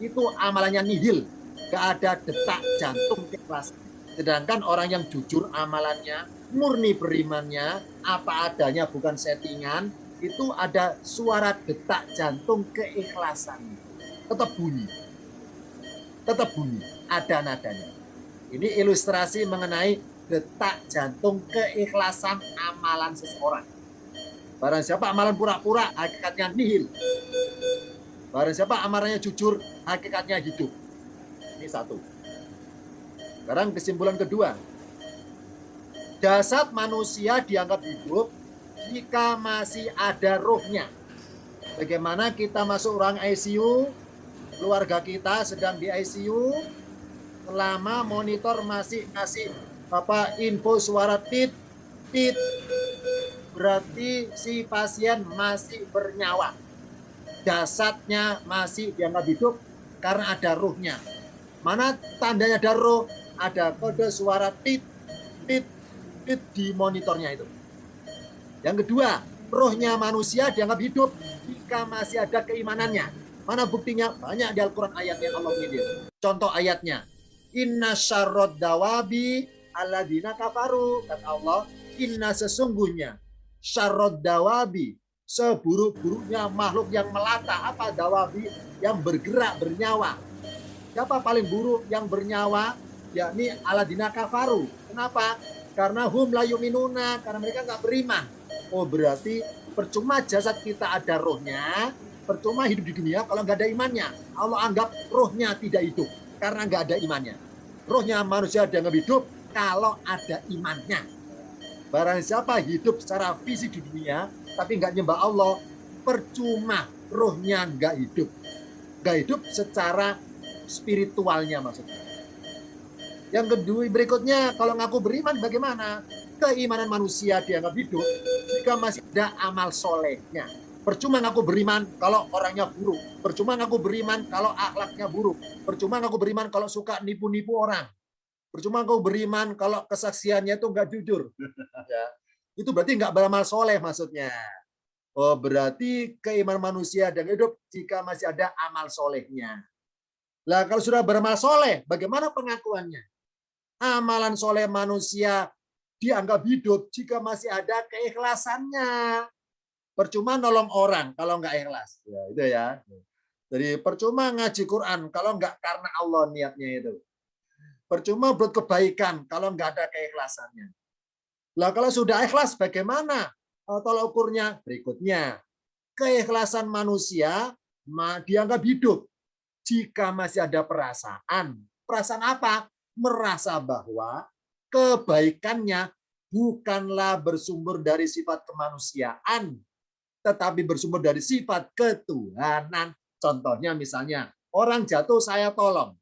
itu amalannya nihil. Gak ada detak jantung keikhlasan. Sedangkan orang yang jujur amalannya, murni berimannya, apa adanya bukan settingan, itu ada suara detak jantung keikhlasan. Tetap bunyi, ada nadanya. Ini ilustrasi mengenai detak jantung keikhlasan amalan seseorang. Barang siapa amalan pura-pura, hakikatnya nihil. Barang siapa amalannya jujur, hakikatnya hidup. Ini satu. Sekarang kesimpulan kedua. Jasad manusia dianggap hidup jika masih ada rohnya. Bagaimana kita masuk ruang ICU, keluarga kita sedang di ICU, selama monitor masih ngasih info suara tit, berarti si pasien masih bernyawa. Jasadnya masih dianggap hidup karena ada ruhnya. Mana tandanya ada roh? Ada kode suara tit di monitornya itu. Yang kedua, rohnya manusia dianggap hidup jika masih ada keimanannya. Mana buktinya? Banyak di Al-Quran ayatnya Allah ini. Contoh ayatnya. Inna syarrod dawabi alladzina kafaru. Kata Allah, inna sesungguhnya syarrod dawabi, seburuk-buruknya makhluk yang melata. Apa dawabi? Yang bergerak, bernyawa. Siapa paling buruk yang bernyawa? Yakni alladzina kafaru. Kenapa? Karena hum la yu'minuna, karena mereka nggak beriman. Oh, berarti percuma jasad kita ada rohnya, percuma hidup di dunia kalau nggak ada imannya. Allah anggap rohnya tidak hidup karena nggak ada imannya. Rohnya manusia dianggap hidup kalau ada imannya. Barang siapa hidup secara fisik di dunia tapi nggak nyembah Allah, percuma rohnya nggak hidup. Nggak hidup secara spiritualnya maksudnya. Yang kedua berikutnya, kalau ngaku beriman bagaimana? Keimanan manusia dianggap hidup jika masih ada amal solehnya. Percuma ngaku beriman kalau orangnya buruk. Percuma ngaku beriman kalau akhlaknya buruk. Percuma ngaku beriman kalau suka nipu-nipu orang. Percuma ngaku beriman kalau kesaksiannya itu nggak jujur. Ya. Itu berarti nggak beramal soleh maksudnya. Oh, berarti keimanan manusia dan hidup jika masih ada amal solehnya. Lah kalau sudah beramal soleh, bagaimana pengakuannya? Amalan soleh manusia dianggap hidup jika masih ada keikhlasannya. Percuma nolong orang kalau nggak ikhlas. Ya, itu ya. Jadi percuma ngaji Quran kalau nggak karena Allah niatnya itu. Percuma buat kebaikan kalau nggak ada keikhlasannya. Lah kalau sudah ikhlas bagaimana? Tolak ukurnya berikutnya. Keikhlasan manusia dianggap hidup jika masih ada perasaan. Perasaan apa? Merasa bahwa kebaikannya bukanlah bersumber dari sifat kemanusiaan, tetapi bersumber dari sifat ketuhanan. Contohnya misalnya, orang jatuh saya tolong.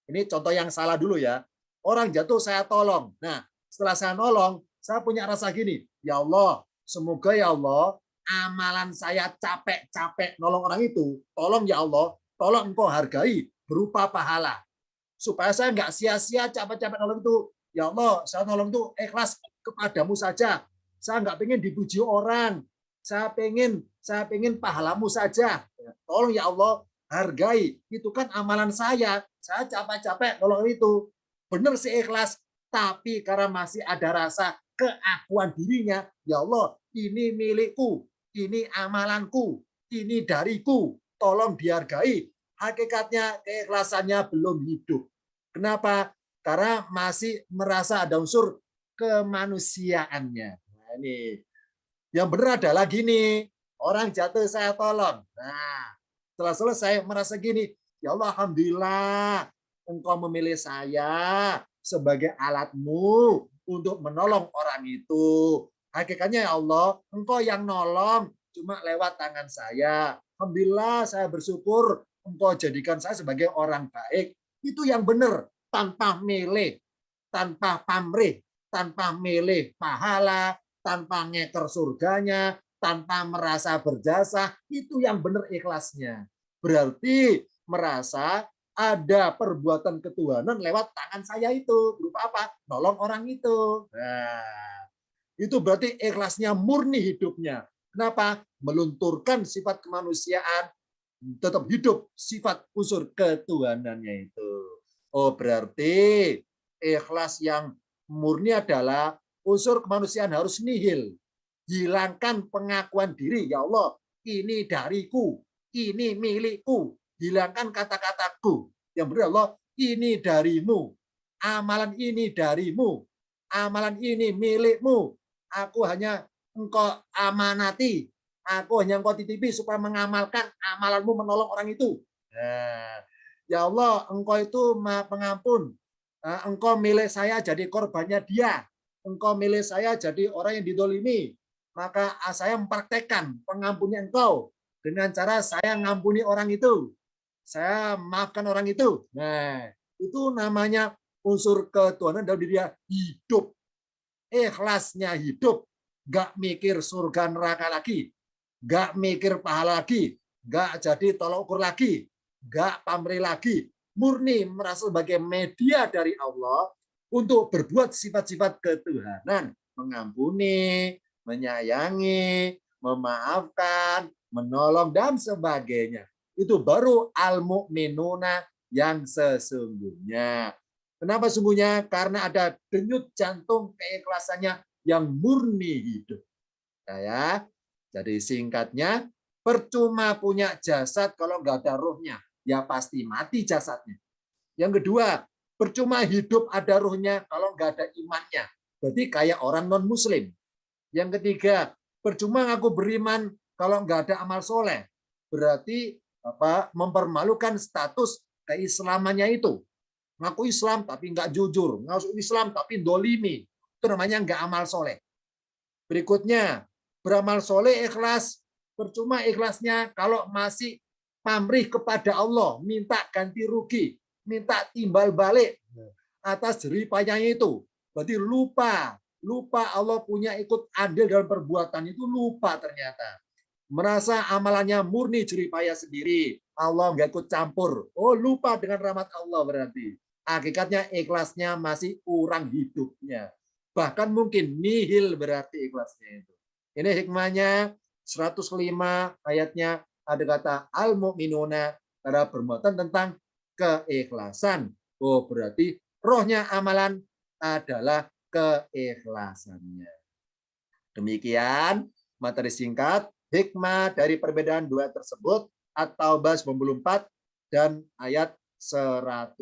Ini contoh yang salah dulu ya. Orang jatuh saya tolong. Nah, setelah saya nolong, saya punya rasa gini, ya Allah, semoga ya Allah, amalan saya capek-capek nolong orang itu, tolong ya Allah, tolong engkau hargai berupa pahala. Supaya saya nggak sia-sia capek-capek nolong itu. Ya Allah, saya nolong itu ikhlas kepadamu saja. Saya nggak pengen dipuji orang. Saya pengen pahalamu saja. Tolong ya Allah, hargai. Itu kan amalan saya. Saya capek-capek nolong itu. Benar sih ikhlas. Tapi karena masih ada rasa keakuan dirinya. Ya Allah, ini milikku. Ini amalanku. Ini dariku. Tolong dihargai. Hakikatnya keikhlasannya belum hidup. Kenapa? Karena masih merasa ada unsur kemanusiaannya. Nah, ini yang benar adalah gini, orang jatuh saya tolong. Nah, setelah selesai merasa gini, ya Allah, alhamdulillah, engkau memilih saya sebagai alatmu untuk menolong orang itu. Hakikatnya ya Allah, engkau yang nolong cuma lewat tangan saya. Alhamdulillah, saya bersyukur engkau jadikan saya sebagai orang baik. Itu yang benar, tanpa milih, tanpa pamrih, tanpa milih pahala, tanpa ngeker surganya, tanpa merasa berjasa. Itu yang benar ikhlasnya. Berarti merasa ada perbuatan ketuhanan lewat tangan saya itu. Berupa apa? Nolong orang itu. Nah, itu berarti ikhlasnya murni hidupnya. Kenapa? Melunturkan sifat kemanusiaan, tetap hidup sifat unsur ketuhanannya itu. Oh, berarti ikhlas yang murni adalah unsur kemanusiaan harus nihil. Hilangkan pengakuan diri, ya Allah, ini dariku, ini milikku. Hilangkan kata-kataku. Yang benar Allah, ini darimu. Amalan ini darimu. Amalan ini milikmu. Aku hanya engkau amanati. Aku hanya engkau titipi supaya mengamalkan amalanmu menolong orang itu. Nah, ya Allah, engkau itu maha pengampun. Engkau milih saya jadi korbannya dia. Engkau milih saya jadi orang yang didolimi. Maka saya mempraktekkan pengampunnya engkau. Dengan cara saya ngampuni orang itu. Saya maafkan orang itu. Nah, itu namanya unsur ketuhanan dalam diri dia hidup. Ikhlasnya hidup. Gak mikir surga neraka lagi. Gak mikir pahala lagi, gak jadi tolak ukur lagi, gak pamrih lagi, murni merasa sebagai media dari Allah untuk berbuat sifat-sifat ketuhanan, mengampuni, menyayangi, memaafkan, menolong, dan sebagainya. Itu baru al-mu'minuna yang sesungguhnya. Kenapa sungguhnya? Karena ada denyut jantung keikhlasannya yang murni hidup. Ya. Jadi singkatnya, percuma punya jasad kalau nggak ada rohnya. Ya pasti mati jasadnya. Yang kedua, percuma hidup ada rohnya kalau nggak ada imannya. Berarti kayak orang non-muslim. Yang ketiga, percuma aku beriman kalau nggak ada amal soleh. Berarti mempermalukan status keislamannya itu. Ngaku Islam tapi nggak jujur, ngaku Islam tapi dolimi. Itu namanya nggak amal soleh. Berikutnya, beramal soleh ikhlas. Percuma ikhlasnya kalau masih pamrih kepada Allah, minta ganti rugi, minta timbal balik atas jeripayahnya itu. Berarti lupa Allah punya ikut andil dalam perbuatan itu, lupa ternyata. Merasa amalannya murni jeripayah sendiri, Allah nggak ikut campur. Oh, lupa dengan rahmat Allah berarti. Hakikatnya ikhlasnya masih kurang hidupnya. Bahkan mungkin nihil berarti ikhlasnya itu. Ini hikmahnya 105 ayatnya ada kata al-mu'minuna, ada perbuatan tentang keikhlasan. Oh, berarti rohnya amalan adalah keikhlasannya. Demikian materi singkat hikmah dari perbedaan dua tersebut atau bas 94 dan ayat 105.